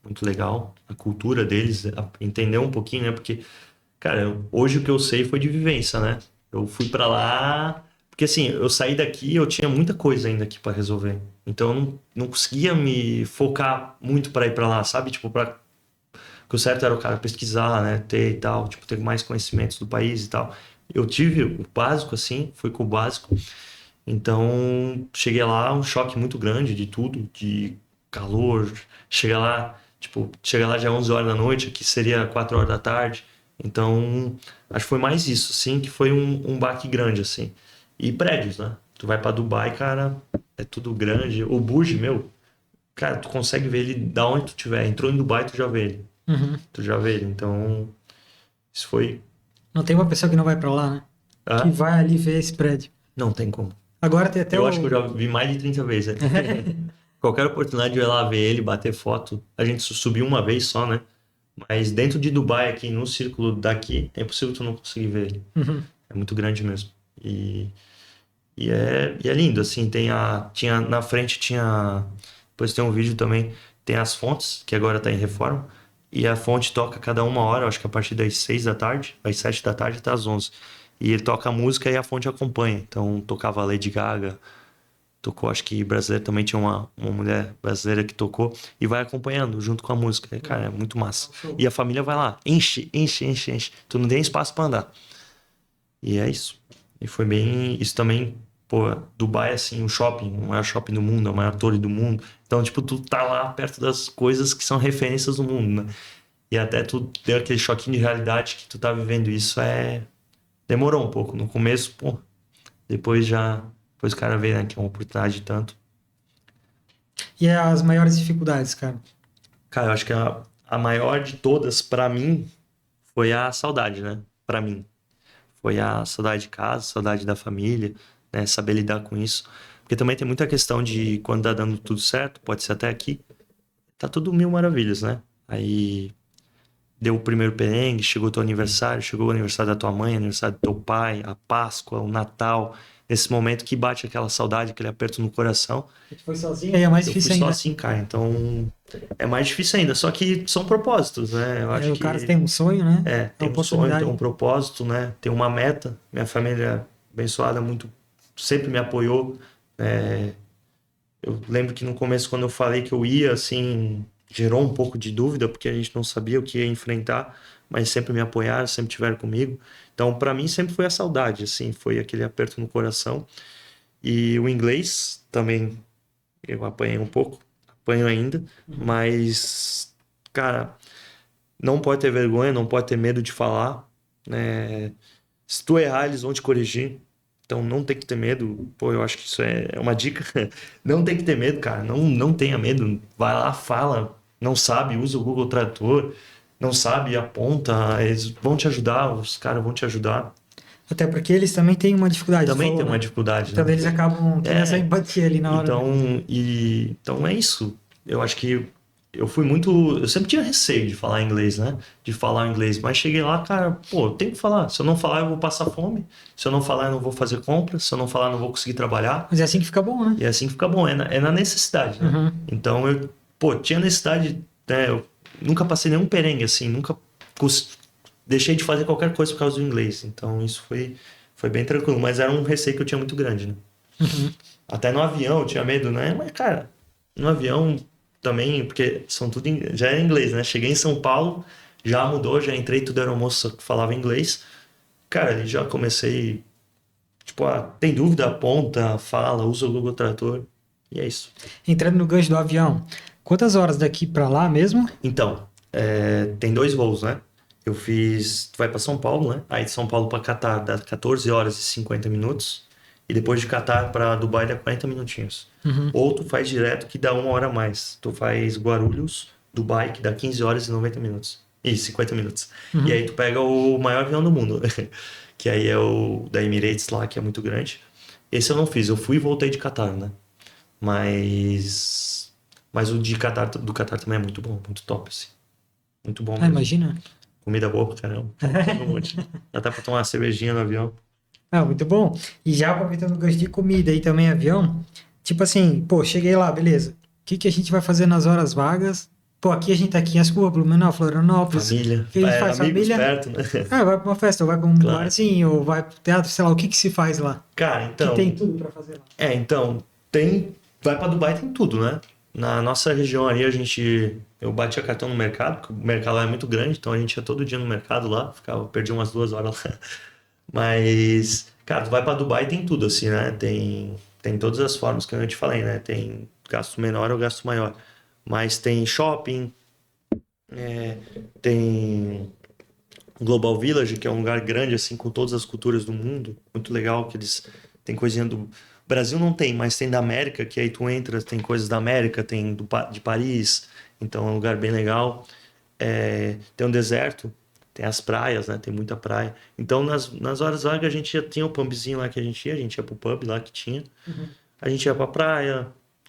Speaker 2: muito legal. A cultura deles, entender um pouquinho, né? Porque, cara, hoje o que eu sei foi de vivência, né? Eu fui pra lá. Porque assim, eu saí daqui, eu tinha muita coisa ainda aqui pra resolver. Então eu não conseguia me focar muito pra ir pra lá, sabe? Tipo, que o certo era o cara pesquisar, né? Ter e tal, tipo, ter mais conhecimentos do país e tal. Eu tive o básico, assim, fui com o básico. Então, cheguei lá, um choque muito grande de tudo, de calor. Chega lá, tipo, chega lá já 11 horas da noite, aqui seria 4 horas da tarde. Então, acho que foi mais isso, assim, que foi um baque grande, assim. E prédios, né? Tu vai pra Dubai, cara, é tudo grande. O Burj, meu, cara, tu consegue ver ele da onde tu estiver. Entrou em Dubai, tu já vê ele.
Speaker 1: Uhum.
Speaker 2: Tu já vê ele. Então, isso foi.
Speaker 1: Não tem uma pessoa que não vai pra lá, né? Que
Speaker 2: Ah,
Speaker 1: vai ali ver esse prédio.
Speaker 2: não tem como.
Speaker 1: Agora tem até
Speaker 2: Eu acho que eu
Speaker 1: o.
Speaker 2: já vi mais de 30 vezes. Qualquer oportunidade de eu ir lá ver ele, bater foto. A gente subiu uma vez só, né? Mas dentro de Dubai, aqui no círculo daqui, é impossível tu não conseguir ver ele.
Speaker 1: Uhum.
Speaker 2: É muito grande mesmo. E é lindo, assim. Na frente tinha. Depois tem um vídeo também. Tem as fontes, que agora tá em reforma. E a fonte toca cada 1 hora, acho que a partir das 6 da tarde, às 7 da tarde até às 11. E ele toca a música e a fonte acompanha. Então tocava Lady Gaga. Tocou, acho que brasileiro também tinha uma mulher brasileira que tocou e vai acompanhando junto com a música. Cara, é muito massa. E a família vai lá, enche, enche, enche, enche. Tu não tem espaço pra andar. E é isso. E foi bem. Isso também, pô, Dubai, assim, o shopping, o maior shopping do mundo, a maior torre do mundo. Então, tipo, tu tá lá perto das coisas que são referências do mundo, né? E até tu ter aquele choquinho de realidade que tu tá vivendo isso demorou um pouco. No começo, pô, depois já. Depois o cara vê, né, que é uma oportunidade de tanto.
Speaker 1: E é as maiores dificuldades, cara.
Speaker 2: Cara, eu acho que a maior de todas, pra mim, foi a saudade, né? Pra mim. foi a saudade de casa, saudade da família, né? Saber lidar com isso. Porque também tem muita questão de quando tá dando tudo certo, pode ser até aqui, tá tudo mil maravilhas, né? Aí deu o primeiro perrengue, chegou o teu aniversário, chegou o aniversário da tua mãe, aniversário do teu pai, a Páscoa, o Natal. Nesse momento que bate aquela saudade, aquele aperto no coração.
Speaker 1: A gente foi sozinho, aí é mais
Speaker 2: Eu fui
Speaker 1: difícil
Speaker 2: só
Speaker 1: ainda.
Speaker 2: assim, cara. Então é mais difícil ainda. Só que são propósitos, né? Eu acho
Speaker 1: O cara
Speaker 2: que
Speaker 1: tem um sonho, né? A
Speaker 2: tem um sonho, tem
Speaker 1: oportunidade.
Speaker 2: um propósito, né? Tem uma meta. Minha família abençoada muito sempre me apoiou. né? Eu lembro que no começo, quando eu falei que eu ia, assim, gerou um pouco de dúvida, porque a gente não sabia o que ia enfrentar, mas sempre me apoiaram, sempre estiveram comigo. Então, para mim, sempre foi a saudade, assim, foi aquele aperto no coração. E o inglês também eu apanhei um pouco, apanho ainda, mas, cara, não pode ter vergonha, não pode ter medo de falar, né? Se tu errar, eles vão te corrigir. Então não tem que ter medo. Pô, eu acho que isso é uma dica. Não tem que ter medo, cara. Não tenha medo. Vai lá, fala. Não sabe, usa o Google Tradutor. Não sabe, aponta. Eles vão te ajudar, os caras vão te ajudar.
Speaker 1: Até porque eles também têm uma dificuldade, tu
Speaker 2: Também
Speaker 1: falou,
Speaker 2: tem uma
Speaker 1: né?
Speaker 2: dificuldade,
Speaker 1: Então
Speaker 2: né?
Speaker 1: eles acabam tendo essa
Speaker 2: É,
Speaker 1: empatia ali na hora, né?
Speaker 2: então é isso. Eu acho que eu fui muito. Eu sempre tinha receio de falar inglês, né? De falar inglês. Mas cheguei lá, cara, pô, eu tenho que falar. Se eu não falar, eu vou passar fome. Se eu não falar, eu não vou fazer compra. Se eu não falar, eu não vou conseguir trabalhar.
Speaker 1: Mas é assim que fica bom, né?
Speaker 2: E é assim que fica bom. É na necessidade, né?
Speaker 1: Uhum.
Speaker 2: Então eu, pô, tinha necessidade, né? Eu nunca passei nenhum perrengue, assim. Nunca cus- deixei de fazer qualquer coisa por causa do inglês. Então isso foi bem tranquilo. Mas era um receio que eu tinha muito grande, né?
Speaker 1: Uhum.
Speaker 2: Até no avião eu tinha medo, né? Mas, cara, no avião também, porque são tudo já é inglês, né? Cheguei em São Paulo, já mudou, já entrei, tudo era moço que falava inglês. Cara, ali já comecei, tipo, tem dúvida, aponta, fala, usa o Google Tradutor. E é isso.
Speaker 1: Entrando no gancho do avião, quantas horas daqui pra lá mesmo?
Speaker 2: Então, tem dois voos, né? Eu fiz. Tu vai para São Paulo, né? Aí de São Paulo para Catar dá 14 horas e 50 minutos. E depois de Catar para Dubai dá 40 minutinhos.
Speaker 1: Uhum.
Speaker 2: Ou tu faz direto que dá uma hora a mais. Tu faz Guarulhos, Dubai, que dá 15 horas e 90 minutos. E 50 minutos. E
Speaker 1: Uhum.
Speaker 2: aí tu pega o maior avião do mundo. Que aí é o da Emirates lá, que é muito grande. Esse eu não fiz. Eu fui e voltei de Catar, né? Mas. Mas o de Catar, do Catar também é muito bom, muito top, assim. Muito bom
Speaker 1: Ah,
Speaker 2: mesmo.
Speaker 1: imagina.
Speaker 2: Comida boa pra caramba. Come um monte. Já dá pra tomar uma cervejinha no avião.
Speaker 1: Ah, muito bom. E já aproveitando o gancho de comida e também avião, tipo assim, pô, cheguei lá, beleza. O que que a gente vai fazer nas horas vagas? Pô, aqui a gente tá aqui em Ascurra, Blumenau, Florianópolis. O
Speaker 2: Família.
Speaker 1: que a gente faz?
Speaker 2: Amigos
Speaker 1: Família?
Speaker 2: perto, né?
Speaker 1: Ah, vai pra uma festa, ou vai pra um
Speaker 2: Claro.
Speaker 1: barzinho, ou vai pro teatro, sei lá, o que que se faz lá?
Speaker 2: Cara,
Speaker 1: Que tem
Speaker 2: então.
Speaker 1: tudo pra fazer lá.
Speaker 2: Então. Tem. Vai pra Dubai, tem tudo, né? Na nossa região ali, a gente. Eu batia cartão no mercado, porque o mercado lá é muito grande, então a gente ia todo dia no mercado lá, perdi umas 2 horas lá. Mas, cara, tu vai pra Dubai tem tudo, assim, né? Tem todas as formas que eu te falei, né? Tem gasto menor ou gasto maior. Mas tem shopping, tem Global Village, que é um lugar grande, assim, com todas as culturas do mundo. Muito legal, que eles tem coisinha do Brasil não tem, mas tem da América, que aí tu entra, tem coisas da América, tem de Paris, então é um lugar bem legal. Tem um deserto, tem as praias, né? Tem muita praia. Então nas horas vagas a gente já tinha o pubzinho lá que a gente ia pro pub lá que tinha. A gente ia pra praia,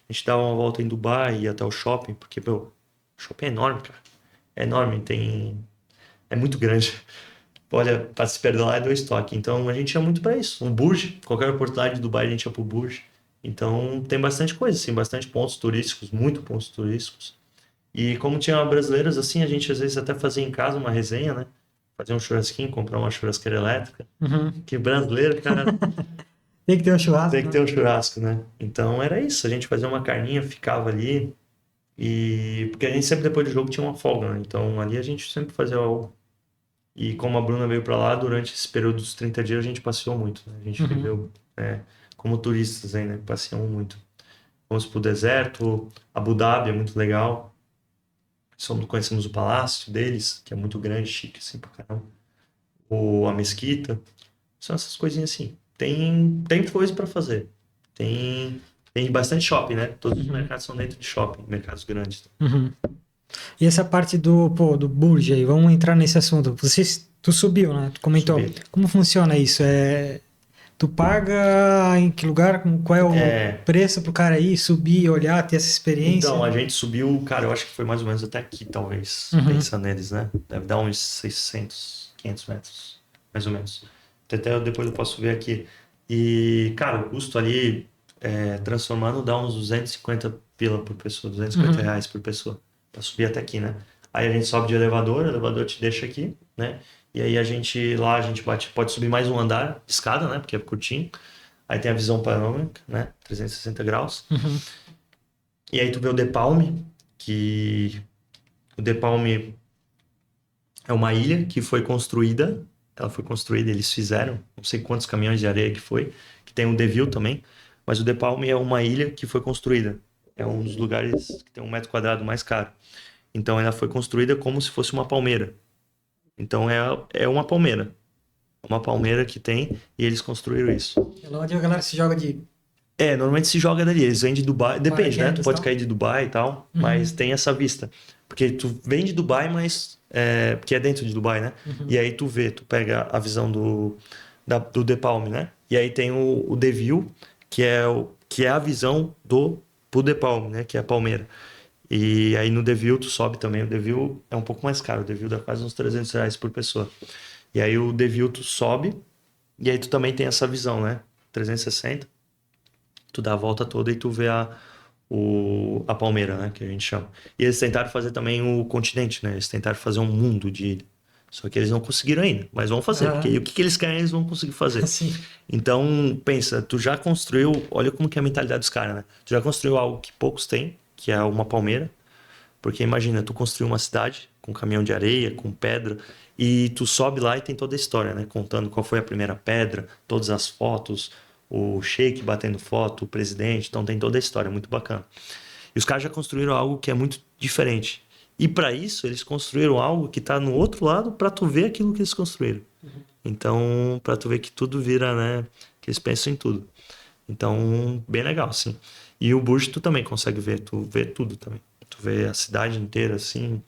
Speaker 2: a gente dava uma volta em Dubai, ia até o shopping, porque, meu, o shopping é enorme, cara. É enorme, é muito grande. Olha, para se perder lá é dois toques. Então a gente ia muito para isso. Um Burj, qualquer oportunidade de Dubai a gente ia pro Burj. Então tem bastante coisa, assim, bastante pontos turísticos, muito pontos turísticos. E como tinha brasileiros, assim, a gente às vezes até fazia em casa uma resenha, né? Fazer um churrasquinho, comprar uma churrasqueira elétrica.
Speaker 1: Uhum.
Speaker 2: Que brasileiro, cara,
Speaker 1: Tem que ter um churrasco,
Speaker 2: tem que
Speaker 1: né?
Speaker 2: ter um churrasco, né? Então era isso, a gente fazia uma carninha, ficava ali. E porque a gente sempre depois do jogo tinha uma folga, né? Então ali a gente sempre fazia algo. E como a Bruna veio para lá, durante esse período dos 30 dias, a gente passeou muito, né? A gente
Speaker 1: Uhum.
Speaker 2: viveu, como turistas aí, né? Passeamos muito. Fomos pro deserto, Abu Dhabi é muito legal. Conhecemos o palácio deles, que é muito grande, chique, assim, pra caramba. A mesquita. São essas coisinhas assim. Tem coisa para fazer. Tem bastante shopping, né? Todos os
Speaker 1: Uhum.
Speaker 2: mercados são dentro de shopping, mercados grandes.
Speaker 1: Uhum. E essa parte do Burj aí, vamos entrar nesse assunto. Tu subiu, né? Tu comentou.
Speaker 2: Subi.
Speaker 1: Como funciona isso? Tu paga em que lugar? Qual é o
Speaker 2: É,
Speaker 1: preço pro cara ir, subir, olhar, ter essa
Speaker 2: então,
Speaker 1: experiência?
Speaker 2: a gente subiu, cara, eu acho que foi mais ou menos até aqui, talvez,
Speaker 1: Uhum.
Speaker 2: pensando neles, né? Deve dar uns 600, 500 metros, mais ou menos. Até depois eu posso ver aqui. E, cara, o custo ali, transformando, dá uns 250 pila por pessoa, 250
Speaker 1: Uhum.
Speaker 2: reais por pessoa, pra subir até aqui, né? Aí a gente sobe de elevador, o elevador te deixa aqui, né? E aí a gente pode subir mais um andar de escada, né? Porque é curtinho. Aí tem a visão panorâmica, né? 360 graus.
Speaker 1: Uhum.
Speaker 2: E aí tu vê o The Palm, que o The Palm é uma ilha que foi construída, ela foi construída, eles fizeram, não sei quantos caminhões de areia que foi, que tem o Deville também, mas o The Palm é uma ilha que foi construída. É um dos lugares que tem um metro quadrado mais caro. Então ela foi construída como se fosse uma palmeira. Então é uma palmeira que tem e eles construíram isso.
Speaker 1: É lá onde a galera se joga de
Speaker 2: Normalmente se joga dali. Eles vêm de Dubai. Depende, né? Tu
Speaker 1: paraquedas e
Speaker 2: pode
Speaker 1: tal.
Speaker 2: cair de Dubai e tal, mas
Speaker 1: Uhum.
Speaker 2: tem essa vista. Porque tu vem de Dubai, mas. Porque é dentro de Dubai, né?
Speaker 1: Uhum.
Speaker 2: E aí tu pega a visão do The Palm, né? E aí tem o The View, que é a visão pro The Palm, né? Que é a palmeira. E aí no The View tu sobe também. O The View é um pouco mais caro. O The View dá quase uns 300 reais por pessoa. E aí o The View tu sobe, e aí tu também tem essa visão, né? 360. Tu dá a volta toda e tu vê a palmeira, né? Que a gente chama. E eles tentaram fazer também o continente, né? Eles tentaram fazer um mundo de ilha. Só que eles não conseguiram ainda, mas vão fazer, porque
Speaker 1: Ah,
Speaker 2: o que eles querem eles vão conseguir fazer.
Speaker 1: assim.
Speaker 2: Então, pensa, tu já construiu, olha como que é a mentalidade dos caras, né? Tu já construiu algo que poucos têm, que é uma palmeira, porque imagina, tu construiu uma cidade com caminhão de areia, com pedra, e tu sobe lá e tem toda a história, né? Contando qual foi a primeira pedra, todas as fotos, o sheik batendo foto, o presidente, então tem toda a história, muito bacana. E os caras já construíram algo que é muito diferente. E para isso, eles construíram algo que tá no outro lado para tu ver aquilo que eles construíram. Então, para tu ver que tudo vira, né? Que eles pensam em tudo. Então, bem legal, assim. E o Burj tu também consegue ver, tu vê tudo também. Tu vê a cidade inteira, assim.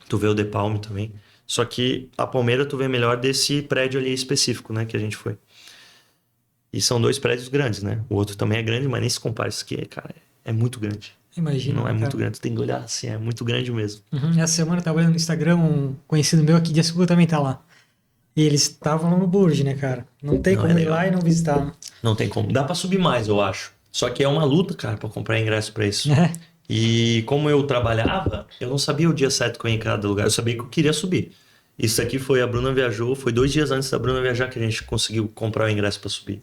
Speaker 2: Tu vê o The Palm também. Só que a Palmeira tu vê melhor desse prédio ali específico, né? Que a gente foi. E são dois prédios grandes, né? O outro também é grande, mas nem se compara. Isso aqui, cara, é muito grande.
Speaker 1: Imagina,
Speaker 2: Não é
Speaker 1: né,
Speaker 2: muito
Speaker 1: cara?
Speaker 2: grande. Tu tem que olhar assim, é muito grande mesmo.
Speaker 1: Uhum. Essa semana eu tava olhando no Instagram, um conhecido meu aqui de Açúcar também tá lá. E eles estavam lá no Burj, né, cara? Não tem
Speaker 2: Não, é
Speaker 1: como ir lá
Speaker 2: legal.
Speaker 1: e não visitar, né?
Speaker 2: Não tem como. Dá pra subir mais, eu acho. Só que é uma luta, cara, pra comprar ingresso pra isso. E como eu trabalhava, eu não sabia o dia certo que eu ia em cada lugar. Eu sabia que eu queria subir. Isso aqui foi a Bruna viajou, foi 2 dias antes da Bruna viajar que a gente conseguiu comprar o ingresso pra subir.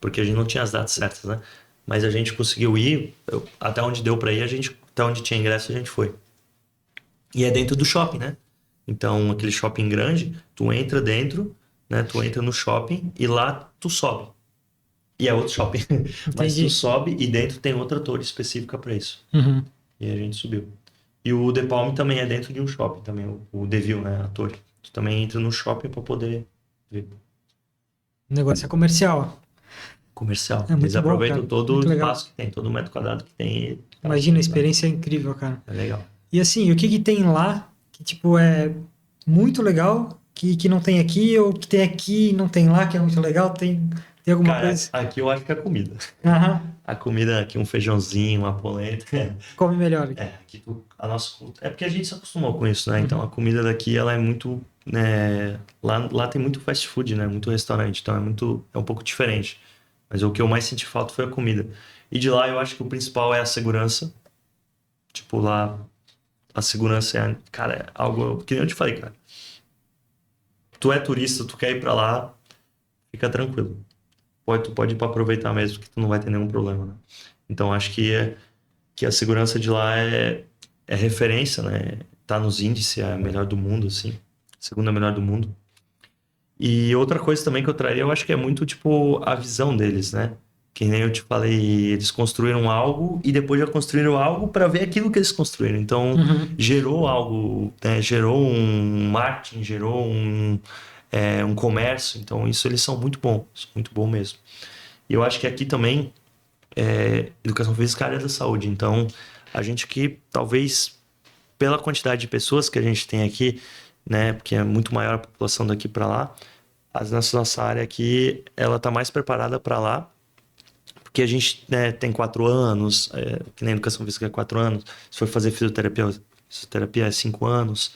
Speaker 2: Porque a gente não tinha as datas certas, né? Mas a gente conseguiu ir, até onde deu pra ir, até onde tinha ingresso, a gente foi. E é dentro do shopping, né? Então, aquele shopping grande, tu entra dentro, né? Tu entra no shopping e lá tu sobe. E é outro shopping. Mas tu
Speaker 1: Entendi.
Speaker 2: sobe e dentro tem outra torre específica para isso.
Speaker 1: Uhum.
Speaker 2: E a gente subiu. E o The Palm também é dentro de um shopping, também, o The View, né? A torre. Tu também entra no shopping para poder ver.
Speaker 1: O negócio é comercial.
Speaker 2: Comercial.
Speaker 1: É
Speaker 2: Eles
Speaker 1: muito bom,
Speaker 2: aproveitam
Speaker 1: cara.
Speaker 2: todo o
Speaker 1: Muito legal.
Speaker 2: espaço que tem, todo o metro quadrado que tem. E
Speaker 1: Imagina, a experiência é incrível, cara.
Speaker 2: é legal.
Speaker 1: E assim, o que que tem lá que, tipo, é muito legal, que não tem aqui, ou que tem aqui e não tem lá, que é muito legal? Tem alguma
Speaker 2: Cara,
Speaker 1: coisa?
Speaker 2: aqui eu acho que é a comida.
Speaker 1: Aham.
Speaker 2: A comida aqui, um feijãozinho, uma polenta.
Speaker 1: Come melhor.
Speaker 2: Aqui a nossa cultura. É porque a gente se acostumou com isso, né? Então a
Speaker 1: Uhum.
Speaker 2: comida daqui ela é muito, né? Lá tem muito fast food, né? Muito restaurante, então é um pouco diferente. Mas o que eu mais senti falta foi a comida. E de lá eu acho que o principal é a segurança. Tipo, lá a segurança cara, é algo que nem eu te falei, cara. Tu é turista, tu quer ir pra lá, fica tranquilo. Tu pode ir pra aproveitar mesmo, que tu não vai ter nenhum problema, né? Então acho que a segurança de lá é referência, né? Tá nos índices, é a melhor do mundo, assim. Segunda melhor do mundo. E outra coisa também que eu traria, eu acho que é muito, tipo, a visão deles, né? Que nem eu te falei, eles construíram algo e depois já construíram algo para ver aquilo que eles construíram. Então,
Speaker 1: Uhum.
Speaker 2: gerou algo, né? Gerou um marketing, gerou um comércio. Então, isso eles são muito bom mesmo. E eu acho que aqui também educação física é área da saúde. Então, a gente aqui talvez pela quantidade de pessoas que a gente tem aqui, né? Porque é muito maior a população daqui para lá. Nossa área aqui, ela tá mais preparada para lá. Porque a gente, né, tem 4 anos, que nem educação física é 4 anos. Se for fazer fisioterapia é 5 anos.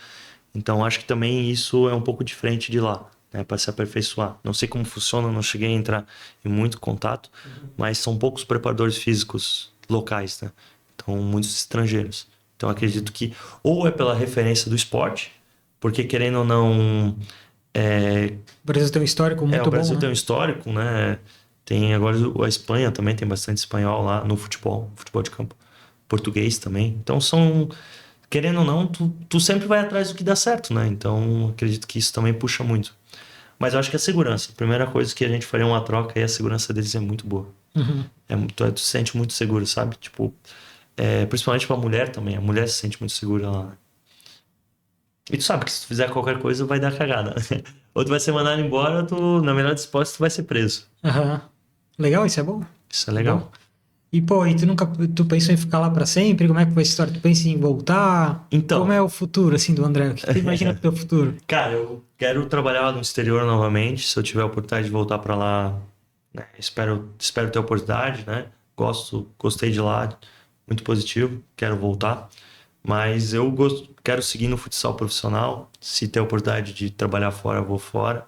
Speaker 2: Então, acho que também isso é um pouco diferente de lá, né, para se aperfeiçoar. Não sei como funciona, não cheguei a entrar em muito contato, mas são poucos preparadores físicos locais, né? Então, muitos estrangeiros. Então, acredito que ou é pela referência do esporte, porque querendo ou não...
Speaker 1: O Brasil tem um histórico muito
Speaker 2: o Brasil
Speaker 1: bom,
Speaker 2: tem um
Speaker 1: né?
Speaker 2: histórico, né? Tem agora a Espanha também tem bastante espanhol lá no futebol de campo. Português também. Então querendo ou não, tu sempre vai atrás do que dá certo, né? Então acredito que isso também puxa muito. Mas eu acho que a segurança, a primeira coisa que a gente faria uma troca e a segurança deles é muito boa.
Speaker 1: Uhum.
Speaker 2: Tu se sente muito seguro, sabe? Tipo, principalmente pra mulher também. A mulher se sente muito segura lá, né? E tu sabe que se tu fizer qualquer coisa vai dar cagada. Ou tu vai ser mandado embora, ou tu, na melhor das hipóteses, tu vai ser preso.
Speaker 1: Aham. Legal, isso é bom.
Speaker 2: Isso é
Speaker 1: Bom.
Speaker 2: legal.
Speaker 1: E, pô, tu pensou em ficar lá pra sempre? Como é que foi a história? Tu pensa em voltar? Como é
Speaker 2: Então,
Speaker 1: o futuro, assim, do André? O que tu imagina pro teu futuro?
Speaker 2: cara, eu quero trabalhar no exterior novamente. Se eu tiver a oportunidade de voltar para lá, né, espero ter a oportunidade, né? Gostei de lá, muito positivo, quero voltar. Mas quero seguir no futsal profissional. Se ter a oportunidade de trabalhar fora, eu vou fora.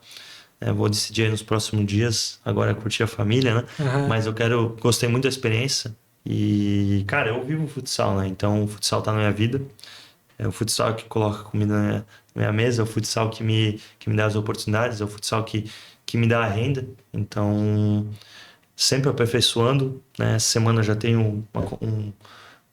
Speaker 2: Vou decidir aí nos próximos dias. Agora é curtir a família, né?
Speaker 1: Aham.
Speaker 2: Mas gostei muito da experiência. E, cara, eu vivo o futsal, né? Então o futsal tá na minha vida. É o futsal que coloca comida na minha mesa, é o futsal que me dá as oportunidades, é o futsal que me dá a renda. Então, sempre aperfeiçoando, né? Essa semana já tenho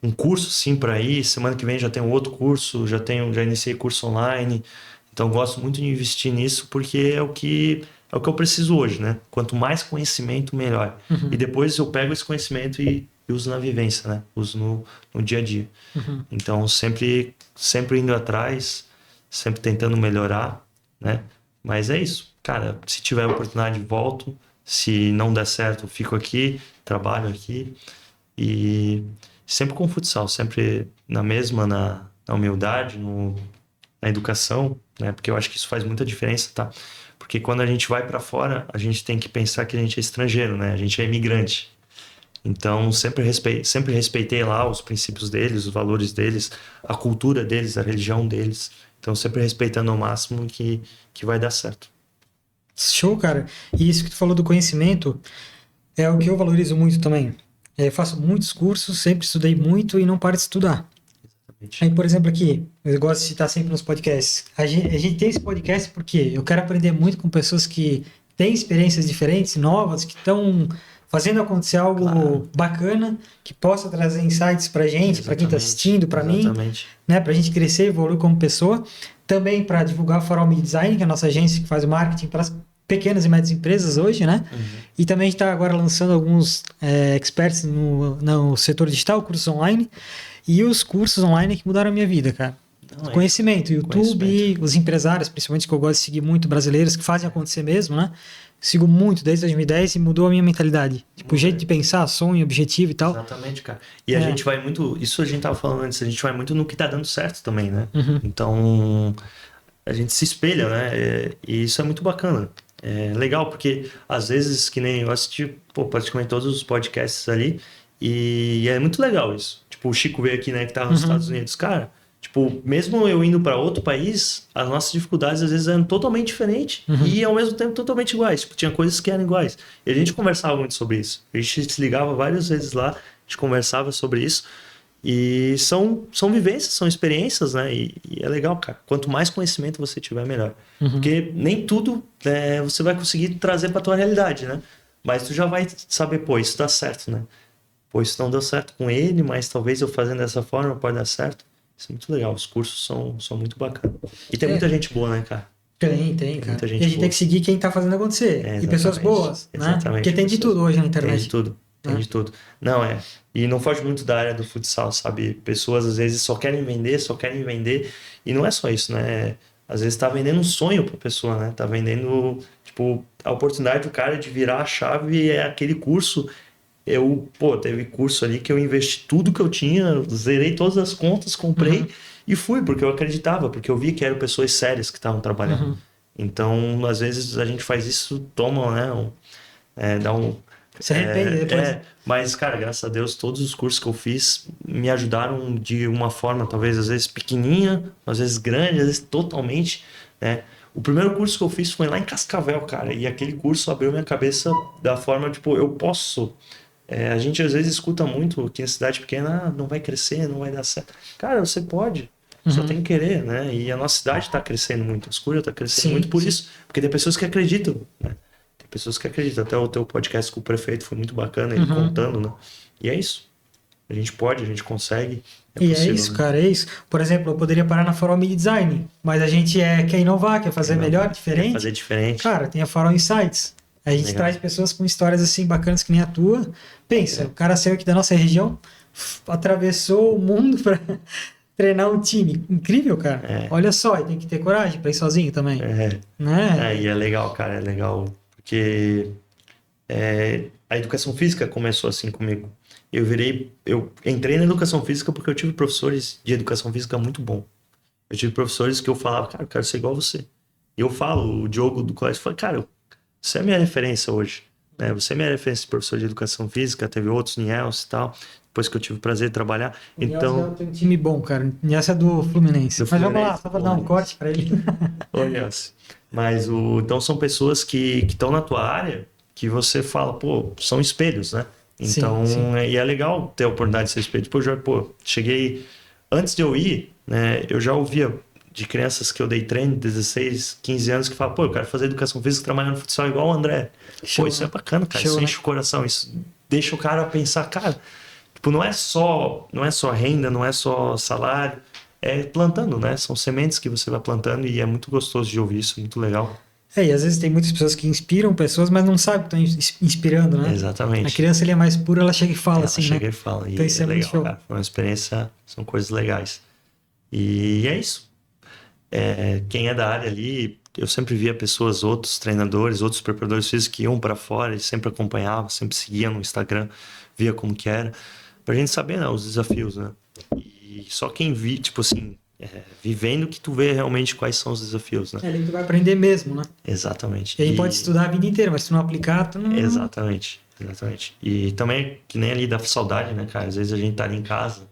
Speaker 2: um curso sim para ir, semana que vem já tenho outro curso, já iniciei curso online. Então, gosto muito de investir nisso porque é o que eu preciso hoje, né? Quanto mais conhecimento, melhor. E
Speaker 1: Uhum.
Speaker 2: depois eu pego esse conhecimento e uso na vivência, né? Uso no dia a dia.
Speaker 1: Uhum.
Speaker 2: Então, sempre indo atrás, sempre tentando melhorar, né? Mas é isso. Cara, se tiver oportunidade, volto. Se não der certo, eu fico aqui, trabalho aqui. E sempre com futsal, sempre na humildade, na educação, né? Porque eu acho que isso faz muita diferença, tá? Porque quando a gente vai para fora, a gente tem que pensar que a gente é estrangeiro, né? A gente é imigrante. Então, sempre respeitei lá os princípios deles, os valores deles, a cultura deles, a religião deles. Então, sempre respeitando ao máximo que vai dar certo.
Speaker 1: Show, cara. E isso que tu falou do conhecimento é o que eu valorizo muito também. Faço muitos cursos, sempre estudei muito e não paro de estudar. Aí, por exemplo, aqui, eu gosto de citar sempre nos podcasts. A gente tem esse podcast porque eu quero aprender muito com pessoas que têm experiências diferentes, novas, que estão fazendo acontecer
Speaker 2: Claro,
Speaker 1: algo bacana, que possa trazer insights pra gente, pra quem tá
Speaker 2: exatamente,
Speaker 1: assistindo, pra mim,
Speaker 2: exatamente.
Speaker 1: né, pra gente crescer, evoluir como pessoa. Também para divulgar a Farol Media Design, que é a nossa agência que faz o marketing para as pequenas e médias empresas hoje, né?
Speaker 2: Uhum.
Speaker 1: E também está agora lançando alguns experts no setor digital, cursos online. E os cursos online que mudaram a minha vida, cara.
Speaker 2: Não é isso.
Speaker 1: Conhecimento,
Speaker 2: Conhecimento.
Speaker 1: YouTube, os empresários, principalmente que eu gosto de seguir muito, brasileiros que fazem acontecer mesmo, né? Sigo muito desde 2010 e mudou a minha mentalidade. Tipo, o jeito de pensar, sonho, objetivo e tal.
Speaker 2: Exatamente, cara. E a gente vai muito. Isso a gente tava falando antes, a gente vai muito no que tá dando certo também, né?
Speaker 1: Uhum.
Speaker 2: Então, a gente se espelha, né? E isso é muito bacana. É legal, porque às vezes, que nem eu assisti, praticamente todos os podcasts ali, e é muito legal isso. Tipo, o Chico veio aqui, né, que tá nos Estados Unidos. Cara, tipo, mesmo eu indo para outro país, as nossas dificuldades às vezes eram totalmente diferentes e ao mesmo tempo totalmente iguais. Tipo, tinha coisas que eram iguais. E a gente conversava muito sobre isso. A gente se ligava várias vezes lá, a gente conversava sobre isso. E são vivências, são experiências, né? E é legal, cara. Quanto mais conhecimento você tiver, melhor. Porque nem tudo você vai conseguir trazer pra tua realidade, né? Mas tu já vai saber, pô, isso dá certo, né? Pô, isso não deu certo com ele, mas talvez eu fazendo dessa forma pode dar certo. Isso é muito legal. Os cursos são muito bacanas. E tem muita gente boa, né, cara?
Speaker 1: Tem,
Speaker 2: Tem muita
Speaker 1: cara. E
Speaker 2: gente
Speaker 1: a gente tem
Speaker 2: boa.
Speaker 1: que seguir quem tá fazendo acontecer. E pessoas
Speaker 2: Exatamente.
Speaker 1: boas, né?
Speaker 2: Exatamente.
Speaker 1: Porque tem de tudo hoje na
Speaker 2: Tem de
Speaker 1: internet.
Speaker 2: tudo. Tem
Speaker 1: Né?
Speaker 2: de tudo. Não, E não foge muito da área do futsal, sabe? Pessoas às vezes só querem vender. E não é só isso, né? Às vezes tá vendendo um sonho pra pessoa, né? Tá vendendo, tipo, a oportunidade do cara de virar a chave é aquele curso. Teve curso ali que eu investi tudo que eu tinha, zerei todas as contas, comprei E fui, porque eu acreditava, porque eu vi que eram pessoas sérias que estavam trabalhando. Então, às vezes a gente faz isso, toma, né? Dá um.
Speaker 1: Se arrepende depois.
Speaker 2: Mas, cara, graças a Deus, todos os cursos que eu fiz me ajudaram de uma forma, talvez às vezes pequenininha, às vezes grande, às vezes totalmente, né? O primeiro curso que eu fiz foi lá em Cascavel, cara, e aquele curso abriu minha cabeça da forma, tipo, eu posso. A gente às vezes escuta muito que em cidade pequena não vai crescer, não vai dar certo. Cara, você pode. Só tem que querer, né? E a nossa cidade está crescendo muito, a Escúria está crescendo muito por isso. Porque tem pessoas que acreditam, né? Tem pessoas que acreditam. Até o teu podcast com o prefeito foi muito bacana, ele contando, né? E é isso. A gente pode, a gente consegue.
Speaker 1: E
Speaker 2: possível,
Speaker 1: é isso,
Speaker 2: né?
Speaker 1: cara, é isso. Por exemplo, eu poderia parar na Farol Media Design, mas a gente quer inovar, quer fazer melhor, diferente.
Speaker 2: Quer fazer diferente.
Speaker 1: Cara, tem a Farol Insights. A gente
Speaker 2: Legal.
Speaker 1: traz pessoas com histórias assim bacanas que nem a tua. Pensa, o cara saiu aqui da nossa região, atravessou o mundo para treinar um time. Incrível, cara. Olha só, e tem que ter coragem para ir sozinho também. Né?
Speaker 2: E é legal, cara, é legal. Porque a educação física começou assim comigo. Eu entrei na educação física porque eu tive professores de educação física muito bom. Eu tive professores que eu falava, cara, eu quero ser igual a você. E eu falo, o Diogo do colégio fala, cara, você é minha referência hoje. Né? Você é minha referência de professor de educação física, teve outros, Niels e tal, depois que eu tive o prazer de trabalhar.
Speaker 1: O
Speaker 2: Então,
Speaker 1: Niels tem um time bom, cara. O Niels é do Fluminense. Mas vamos lá, só para dar um corte para ele.
Speaker 2: Ô, Niels. Mas então são pessoas que estão na tua área que você fala, pô, são espelhos, né? Então,
Speaker 1: sim.
Speaker 2: E é legal ter a oportunidade de ser espelho. Depois, cheguei... Antes de eu ir, né, eu já ouvia de crianças que eu dei treino, 16, 15 anos, que falam, pô, eu quero fazer educação física trabalhando no futsal igual o André. Show, isso é bacana, cara. Isso enche o coração. Isso deixa o cara pensar, cara, tipo, não é só renda, não é só salário. É plantando, né? São sementes que você vai plantando e é muito gostoso de ouvir isso, muito legal.
Speaker 1: E às vezes tem muitas pessoas que inspiram pessoas, mas não sabem que estão inspirando, né?
Speaker 2: Exatamente.
Speaker 1: A criança, ele é mais pura, ela chega e fala
Speaker 2: ela
Speaker 1: assim,
Speaker 2: chega
Speaker 1: né?
Speaker 2: e fala.
Speaker 1: Então isso é
Speaker 2: legal,
Speaker 1: muito show.
Speaker 2: cara. Foi uma experiência, são coisas legais. E é isso. Quem é da área ali, eu sempre via pessoas, outros treinadores, outros preparadores físicos que iam para fora e sempre acompanhavam, sempre seguiam no Instagram, via como que era, pra gente saber, né, os desafios, né? E só quem tipo assim, vivendo que tu vê realmente quais são os desafios, né?
Speaker 1: Ali tu vai aprender mesmo, né?
Speaker 2: Exatamente.
Speaker 1: E aí pode estudar a vida inteira, mas se tu não aplicar, tu não...
Speaker 2: Exatamente. E também, que nem ali da saudade, né, cara? Às vezes a gente tá ali em casa,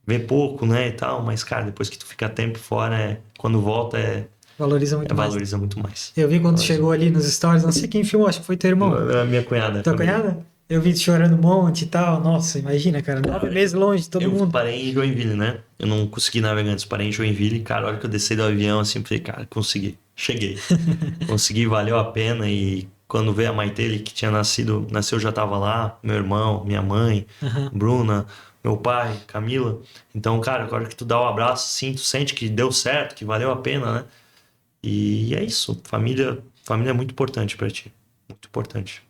Speaker 2: vê pouco, né, e tal, mas, cara, depois que tu fica tempo fora, quando volta,
Speaker 1: valoriza muito mais.
Speaker 2: Valoriza muito mais.
Speaker 1: Eu vi quando tu chegou ali nos stories, não sei quem filmou, acho que foi teu irmão.
Speaker 2: A minha cunhada.
Speaker 1: Tua cunhada? Eu vi tu chorando um monte e tal. Nossa, imagina, cara, 9 meses longe de todo mundo.
Speaker 2: Eu parei em Joinville, né? Eu não consegui navegar antes, parei em Joinville, cara, a hora que eu desci do avião, assim, falei, cara, consegui, cheguei. Consegui, valeu a pena, e quando veio a Maite, ele que nasceu já tava lá, meu irmão, minha mãe, Bruna, meu pai, Camila. Então, cara, agora que tu dá o abraço, assim, tu sente que deu certo, que valeu a pena, né? E é isso. Família é muito importante pra ti. Muito importante.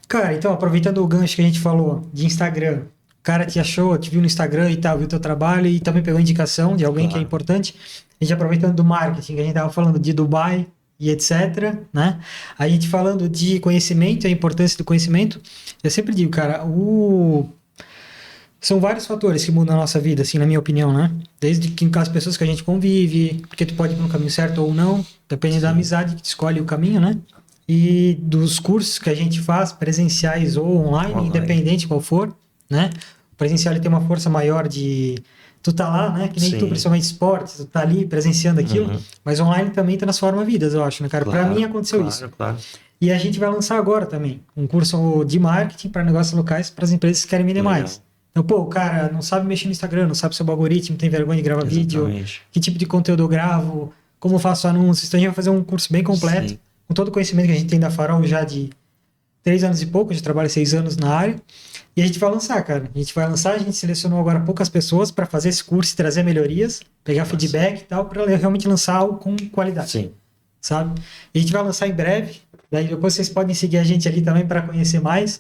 Speaker 1: Cara, então, aproveitando o gancho que a gente falou de Instagram, o cara te achou, te viu no Instagram e tal, viu teu trabalho e também pegou indicação de alguém que é importante. A gente aproveitando do marketing, que a gente tava falando de Dubai e etc, né? A gente falando de conhecimento, a importância do conhecimento. Eu sempre digo, cara, são vários fatores que mudam a nossa vida, assim, na minha opinião, né? Desde que as pessoas que a gente convive, porque tu pode ir no caminho certo ou não, depende da amizade que tu escolhe o caminho, né? E dos cursos que a gente faz, presenciais ou online, independente qual for, né? O presencial ele tem uma força maior de... Tu tá lá, né? Que nem tu, principalmente esportes, tu tá ali presenciando aquilo, mas online também transforma vidas, eu acho, né, cara? Pra mim aconteceu isso.
Speaker 2: Claro.
Speaker 1: E a gente vai lançar agora também um curso de marketing para negócios locais para as empresas que querem vender mais. Então, pô, o cara não sabe mexer no Instagram, não sabe sobre o algoritmo, tem vergonha de gravar vídeo, que tipo de conteúdo eu gravo, como eu faço anúncios. Então, a gente vai fazer um curso bem completo, com todo o conhecimento que a gente tem da Farol já de 3 anos e pouco, a gente trabalha 6 anos na área, e a gente vai lançar, cara. A gente selecionou agora poucas pessoas para fazer esse curso e trazer melhorias, pegar feedback e tal, para realmente lançar algo com qualidade.
Speaker 2: Sim.
Speaker 1: Sabe? E a gente vai lançar em breve, daí depois vocês podem seguir a gente ali também para conhecer mais,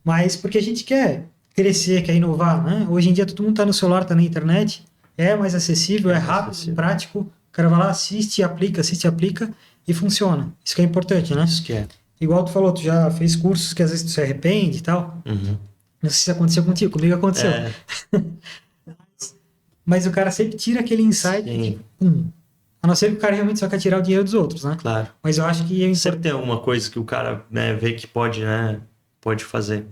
Speaker 1: mas porque a gente quer crescer, quer inovar, né? Hoje em dia todo mundo tá no celular, tá na internet, é mais acessível, é rápido, prático, o cara vai lá, assiste, aplica e funciona. Isso que é importante, né?
Speaker 2: Isso que é.
Speaker 1: Igual tu falou, tu já fez cursos que às vezes tu se arrepende e tal. Não sei se aconteceu contigo, comigo aconteceu. mas o cara sempre tira aquele insight.
Speaker 2: Sim.
Speaker 1: A não ser que o cara realmente só quer tirar o dinheiro dos outros, né?
Speaker 2: Claro.
Speaker 1: Mas eu acho que
Speaker 2: Sempre tem alguma coisa que o cara, né, vê que pode, né, pode fazer.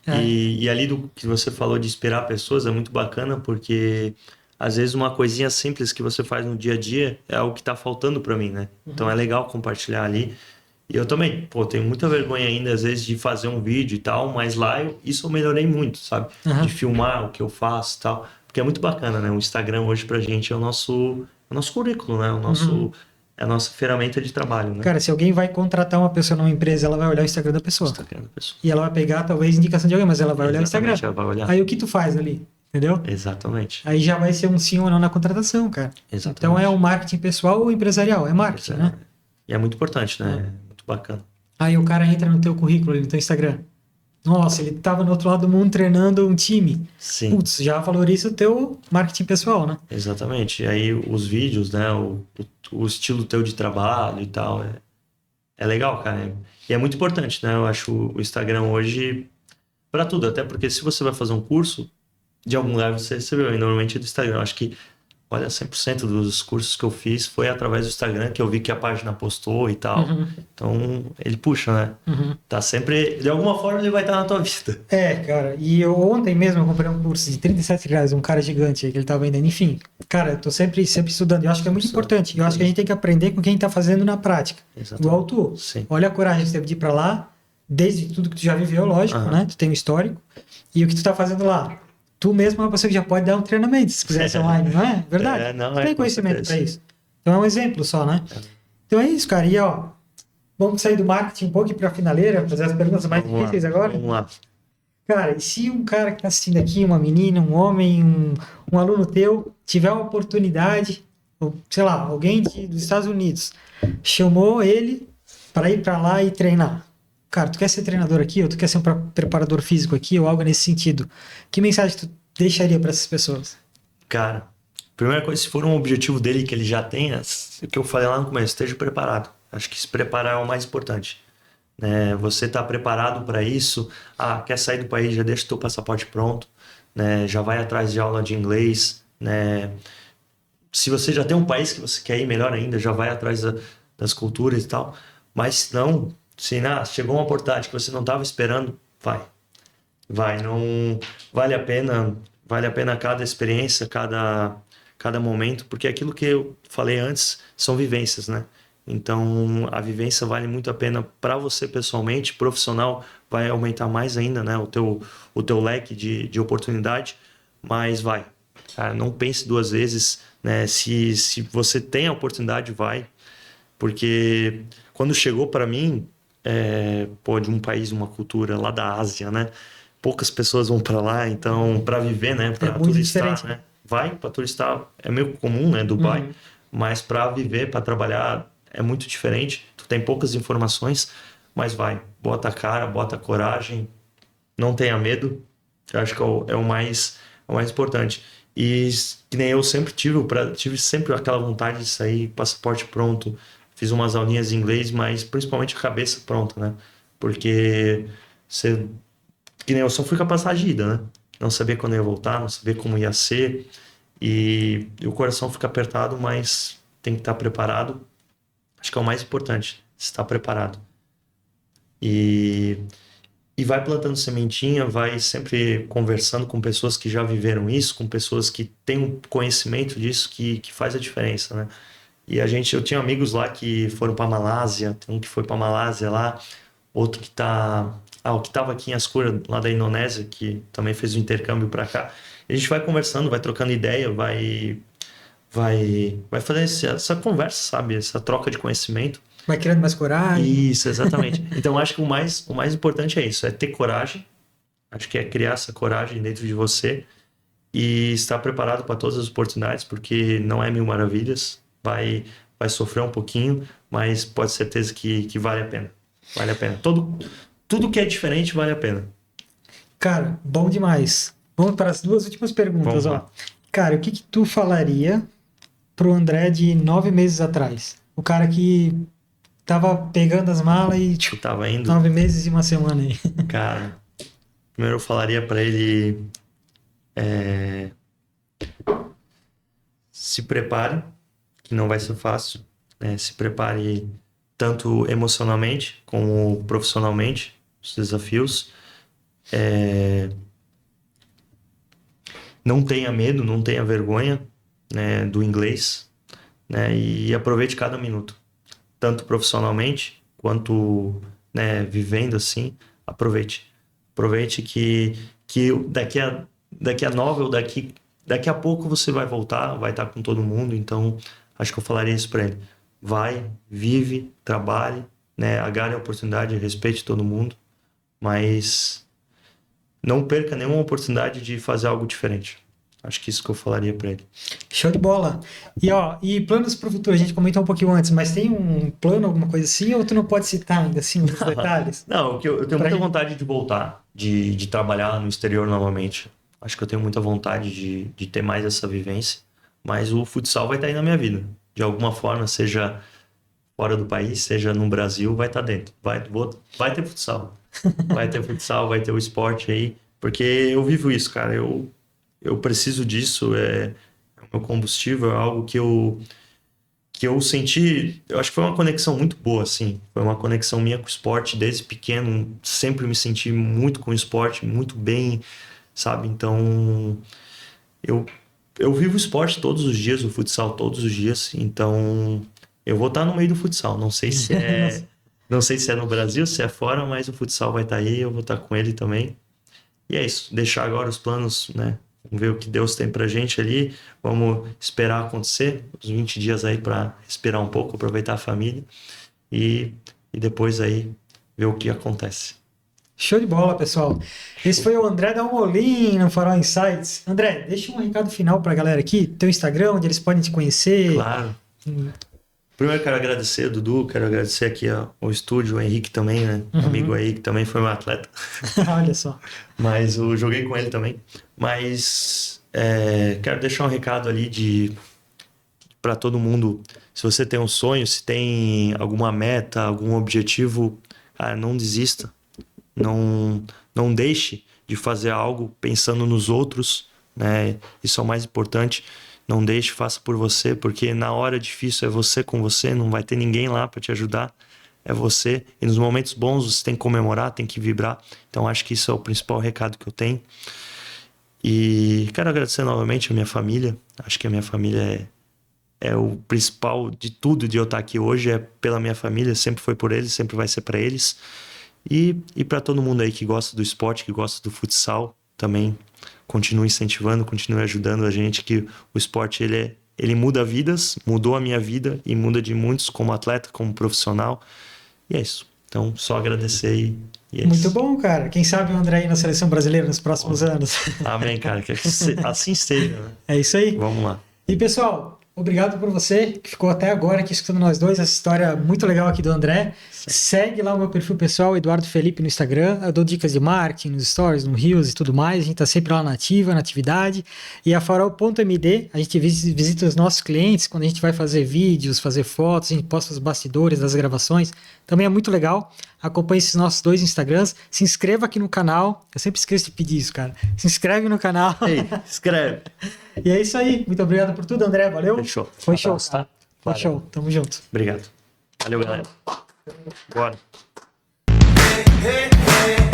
Speaker 1: É.
Speaker 2: E ali do que você falou de inspirar pessoas é muito bacana, porque às vezes uma coisinha simples que você faz no dia a dia é algo que tá faltando para mim, né? Então é legal compartilhar ali. E eu também, pô, tenho muita vergonha ainda às vezes de fazer um vídeo e tal, mas lá isso eu melhorei muito, sabe?
Speaker 1: Aham.
Speaker 2: De filmar o que eu faço e tal. Porque é muito bacana, né? O Instagram hoje pra gente é o nosso currículo, né? É a nossa ferramenta de trabalho, né?
Speaker 1: Cara, se alguém vai contratar uma pessoa numa empresa, ela vai olhar o Instagram da pessoa.
Speaker 2: Instagram da pessoa.
Speaker 1: E ela vai pegar, talvez, indicação de alguém, mas ela vai olhar o Instagram.
Speaker 2: Exatamente, ela vai olhar.
Speaker 1: Aí o que tu faz ali? Entendeu?
Speaker 2: Exatamente.
Speaker 1: Aí já vai ser um sim ou não na contratação, cara.
Speaker 2: Exatamente.
Speaker 1: Então é um marketing pessoal ou empresarial? É marketing, né?
Speaker 2: E é muito importante, né? É muito bacana.
Speaker 1: Aí o cara entra no teu currículo, no teu Instagram. Nossa, ele tava no outro lado do mundo treinando um time.
Speaker 2: Sim.
Speaker 1: Putz, já valoriza o teu marketing pessoal, né?
Speaker 2: Exatamente. E aí os vídeos, né? O estilo teu de trabalho e tal. É legal, cara. E é muito importante, né? Eu acho o Instagram hoje para tudo. Até porque se você vai fazer um curso, de algum lugar você recebeu. E normalmente é do Instagram. Eu acho que, olha, 100% dos cursos que eu fiz foi através do Instagram, que eu vi que a página postou e tal. Então, ele puxa, né? Tá sempre... De alguma forma, ele vai estar na tua vida.
Speaker 1: É, cara. E eu ontem mesmo eu comprei um curso de R$ 37, um cara gigante aí que ele tava vendendo. Enfim, cara, eu tô sempre estudando. Eu acho que é muito importante. Eu acho que a gente tem que aprender com quem tá fazendo na prática.
Speaker 2: Exatamente.
Speaker 1: Igual tu.
Speaker 2: Sim.
Speaker 1: Olha a coragem que você teve de ir pra lá, desde tudo que tu já viveu, lógico, né? Tu tem um histórico. E o que tu tá fazendo lá? Tu mesmo é uma pessoa que já pode dar um treinamento, se quiser ser online, não é? Verdade.
Speaker 2: Não,
Speaker 1: tu tem conhecimento
Speaker 2: certeza.
Speaker 1: para isso. Então é um exemplo só, né? Então é isso, cara. E ó, vamos sair do marketing um pouco e para a finaleira, fazer as perguntas mais difíceis agora.
Speaker 2: Vamos lá.
Speaker 1: Cara, e se um cara que está assistindo aqui, uma menina, um homem, um aluno teu, tiver uma oportunidade, ou, sei lá, alguém dos Estados Unidos, chamou ele para ir para lá e treinar. Cara, tu quer ser treinador aqui, ou tu quer ser um preparador físico aqui, ou algo nesse sentido? Que mensagem tu deixaria para essas pessoas?
Speaker 2: Cara, primeira coisa, se for um objetivo dele que ele já tenha, o que eu falei lá no começo, esteja preparado. Acho que se preparar é o mais importante. Né? Você tá preparado para isso? Quer sair do país, já deixa o teu passaporte pronto, né? Já vai atrás de aula de inglês, né? Se você já tem um país que você quer ir, melhor ainda, já vai atrás das culturas e tal. Mas se não, chegou uma oportunidade que você não estava esperando, vai, não vale a pena cada experiência, cada momento, porque aquilo que eu falei antes são vivências, né? Então a vivência vale muito a pena para você pessoalmente, profissional, vai aumentar mais ainda, né? O teu leque de oportunidade, mas cara, não pense duas vezes, né? Se você tem a oportunidade, vai, porque quando chegou para mim, de um país, uma cultura lá da Ásia, né? Poucas pessoas vão para lá, então para viver, né? Para turistar, né? Vai para turistar, é meio comum, né? Dubai, mas para viver, para trabalhar é muito diferente. Tu tem poucas informações, mas bota a cara, bota a coragem, não tenha medo. Eu acho que é o mais importante. E que nem eu sempre tive sempre aquela vontade de sair, passaporte pronto. Fiz umas aulinhas de inglês, mas principalmente a cabeça pronta, né? Porque que nem eu só fui com a passagem de ida, né? Não sabia quando ia voltar, não sabia como ia ser. E o coração fica apertado, mas tem que estar preparado. Acho que é o mais importante, estar preparado. E vai plantando sementinha, vai sempre conversando com pessoas que já viveram isso, com pessoas que têm um conhecimento disso que faz a diferença, né? E eu tinha amigos lá que foram para Malásia, tem um que foi para Malásia lá, outro que o que estava aqui em Ascura, lá da Indonésia, que também fez o intercâmbio para cá. E a gente vai conversando, vai trocando ideia, vai fazer essa conversa, sabe? Essa troca de conhecimento.
Speaker 1: Vai criando mais coragem.
Speaker 2: Isso, exatamente. Então, acho que o mais importante é isso, é ter coragem. Acho que é criar essa coragem dentro de você e estar preparado para todas as oportunidades, porque não é mil maravilhas. Vai sofrer um pouquinho, mas pode ter certeza que vale a pena. Vale a pena. Tudo que é diferente vale a pena.
Speaker 1: Cara, bom demais. Vamos para as duas últimas perguntas.
Speaker 2: Vamos lá.
Speaker 1: Cara, o que tu falaria pro André de 9 meses atrás? O cara que tava pegando as malas e
Speaker 2: tava indo.
Speaker 1: 9 meses e uma semana aí.
Speaker 2: Cara, primeiro eu falaria para ele se prepare, que não vai ser fácil, né? Se prepare tanto emocionalmente como profissionalmente, os desafios. Não tenha medo, não tenha vergonha, né, do inglês, né? E aproveite cada minuto, tanto profissionalmente quanto, né, vivendo assim. Aproveite que daqui a 9 ou daqui a pouco você vai voltar, vai estar com todo mundo. Então acho que eu falaria isso para ele: vai, vive, trabalhe, né, agarre a oportunidade, respeite todo mundo, mas não perca nenhuma oportunidade de fazer algo diferente. Acho que isso que eu falaria para ele.
Speaker 1: Show de bola. E planos para o futuro? A gente comentou um pouquinho antes, mas tem um plano, alguma coisa assim, ou tu não pode citar ainda assim os detalhes?
Speaker 2: Não, eu tenho
Speaker 1: Pra
Speaker 2: muita
Speaker 1: gente-
Speaker 2: vontade de voltar, de trabalhar no exterior novamente. Acho que eu tenho muita vontade de ter mais essa vivência, mas o futsal vai estar aí na minha vida. De alguma forma, seja fora do país, seja no Brasil, vai estar dentro. Vai ter futsal. Vai ter futsal, vai ter o esporte aí, porque eu vivo isso, cara. Eu preciso disso, é o meu combustível, é algo que eu senti. Eu acho que foi uma conexão muito boa, assim. Foi uma conexão minha com o esporte desde pequeno. Sempre me senti muito com o esporte, muito bem, sabe? Então, eu, eu vivo o esporte todos os dias, o futsal todos os dias. Então, eu vou estar no meio do futsal. Não sei se é no Brasil, se é fora, mas o futsal vai estar aí, eu vou estar com ele também. E é isso, deixar agora os planos, né? Vamos ver o que Deus tem pra gente ali. Vamos esperar acontecer, os 20 dias aí para respirar um pouco, aproveitar a família e depois aí ver o que acontece.
Speaker 1: Show de bola, pessoal. Esse foi o André Dalmolin no Farol Insights. André, deixa um recado final para a galera aqui, teu Instagram, onde eles podem te conhecer.
Speaker 2: Claro. Primeiro quero agradecer, Dudu, quero agradecer aqui ao estúdio, o Henrique também, né?
Speaker 1: Uhum.
Speaker 2: Amigo aí, que também foi meu atleta.
Speaker 1: Olha só.
Speaker 2: Mas eu joguei com ele também. Mas quero deixar um recado ali para todo mundo. Se você tem um sonho, se tem alguma meta, algum objetivo, cara, não desista. Não deixe de fazer algo pensando nos outros, né? Isso é o mais importante. Não deixe, faça por você, porque na hora difícil é você com você, não vai ter ninguém lá para te ajudar. É você. E nos momentos bons você tem que comemorar, tem que vibrar. Então acho que isso é o principal recado que eu tenho. E quero agradecer novamente a minha família. Acho que a minha família é o principal de tudo de eu estar aqui hoje. É pela minha família, sempre foi por eles, sempre vai ser para eles. E para todo mundo aí que gosta do esporte, que gosta do futsal, também continue incentivando, continue ajudando a gente, que o esporte ele muda vidas, mudou a minha vida e muda de muitos como atleta, como profissional. E é isso. Então, só agradecer e é
Speaker 1: Muito
Speaker 2: isso.
Speaker 1: bom, cara. Quem sabe o André aí na seleção brasileira nos próximos anos.
Speaker 2: Amém, cara. Que assim seja, né?
Speaker 1: É isso aí.
Speaker 2: Vamos lá.
Speaker 1: E pessoal, obrigado por você que ficou até agora aqui escutando nós dois, essa história muito legal aqui do André. Segue lá o meu perfil pessoal, Eduardo Felipe, no Instagram. Eu dou dicas de marketing nos stories, no Reels e tudo mais. A gente tá sempre lá na ativa, na atividade. E a Farol.md, a gente visita os nossos clientes quando a gente vai fazer vídeos, fazer fotos, a gente posta os bastidores das gravações. Também é muito legal. Acompanhe esses nossos dois Instagrams. Se inscreva aqui no canal. Eu sempre esqueço de pedir isso, cara. Se inscreve no canal.
Speaker 2: Ei, escreve.
Speaker 1: E é isso aí. Muito obrigado por tudo, André. Valeu.
Speaker 2: Fechou.
Speaker 1: Foi show,
Speaker 2: Abraço,
Speaker 1: tá?
Speaker 2: tá?
Speaker 1: Foi
Speaker 2: Valeu.
Speaker 1: show. Tamo junto.
Speaker 2: Obrigado. Valeu, galera. Bora.
Speaker 3: Hey, hey, hey.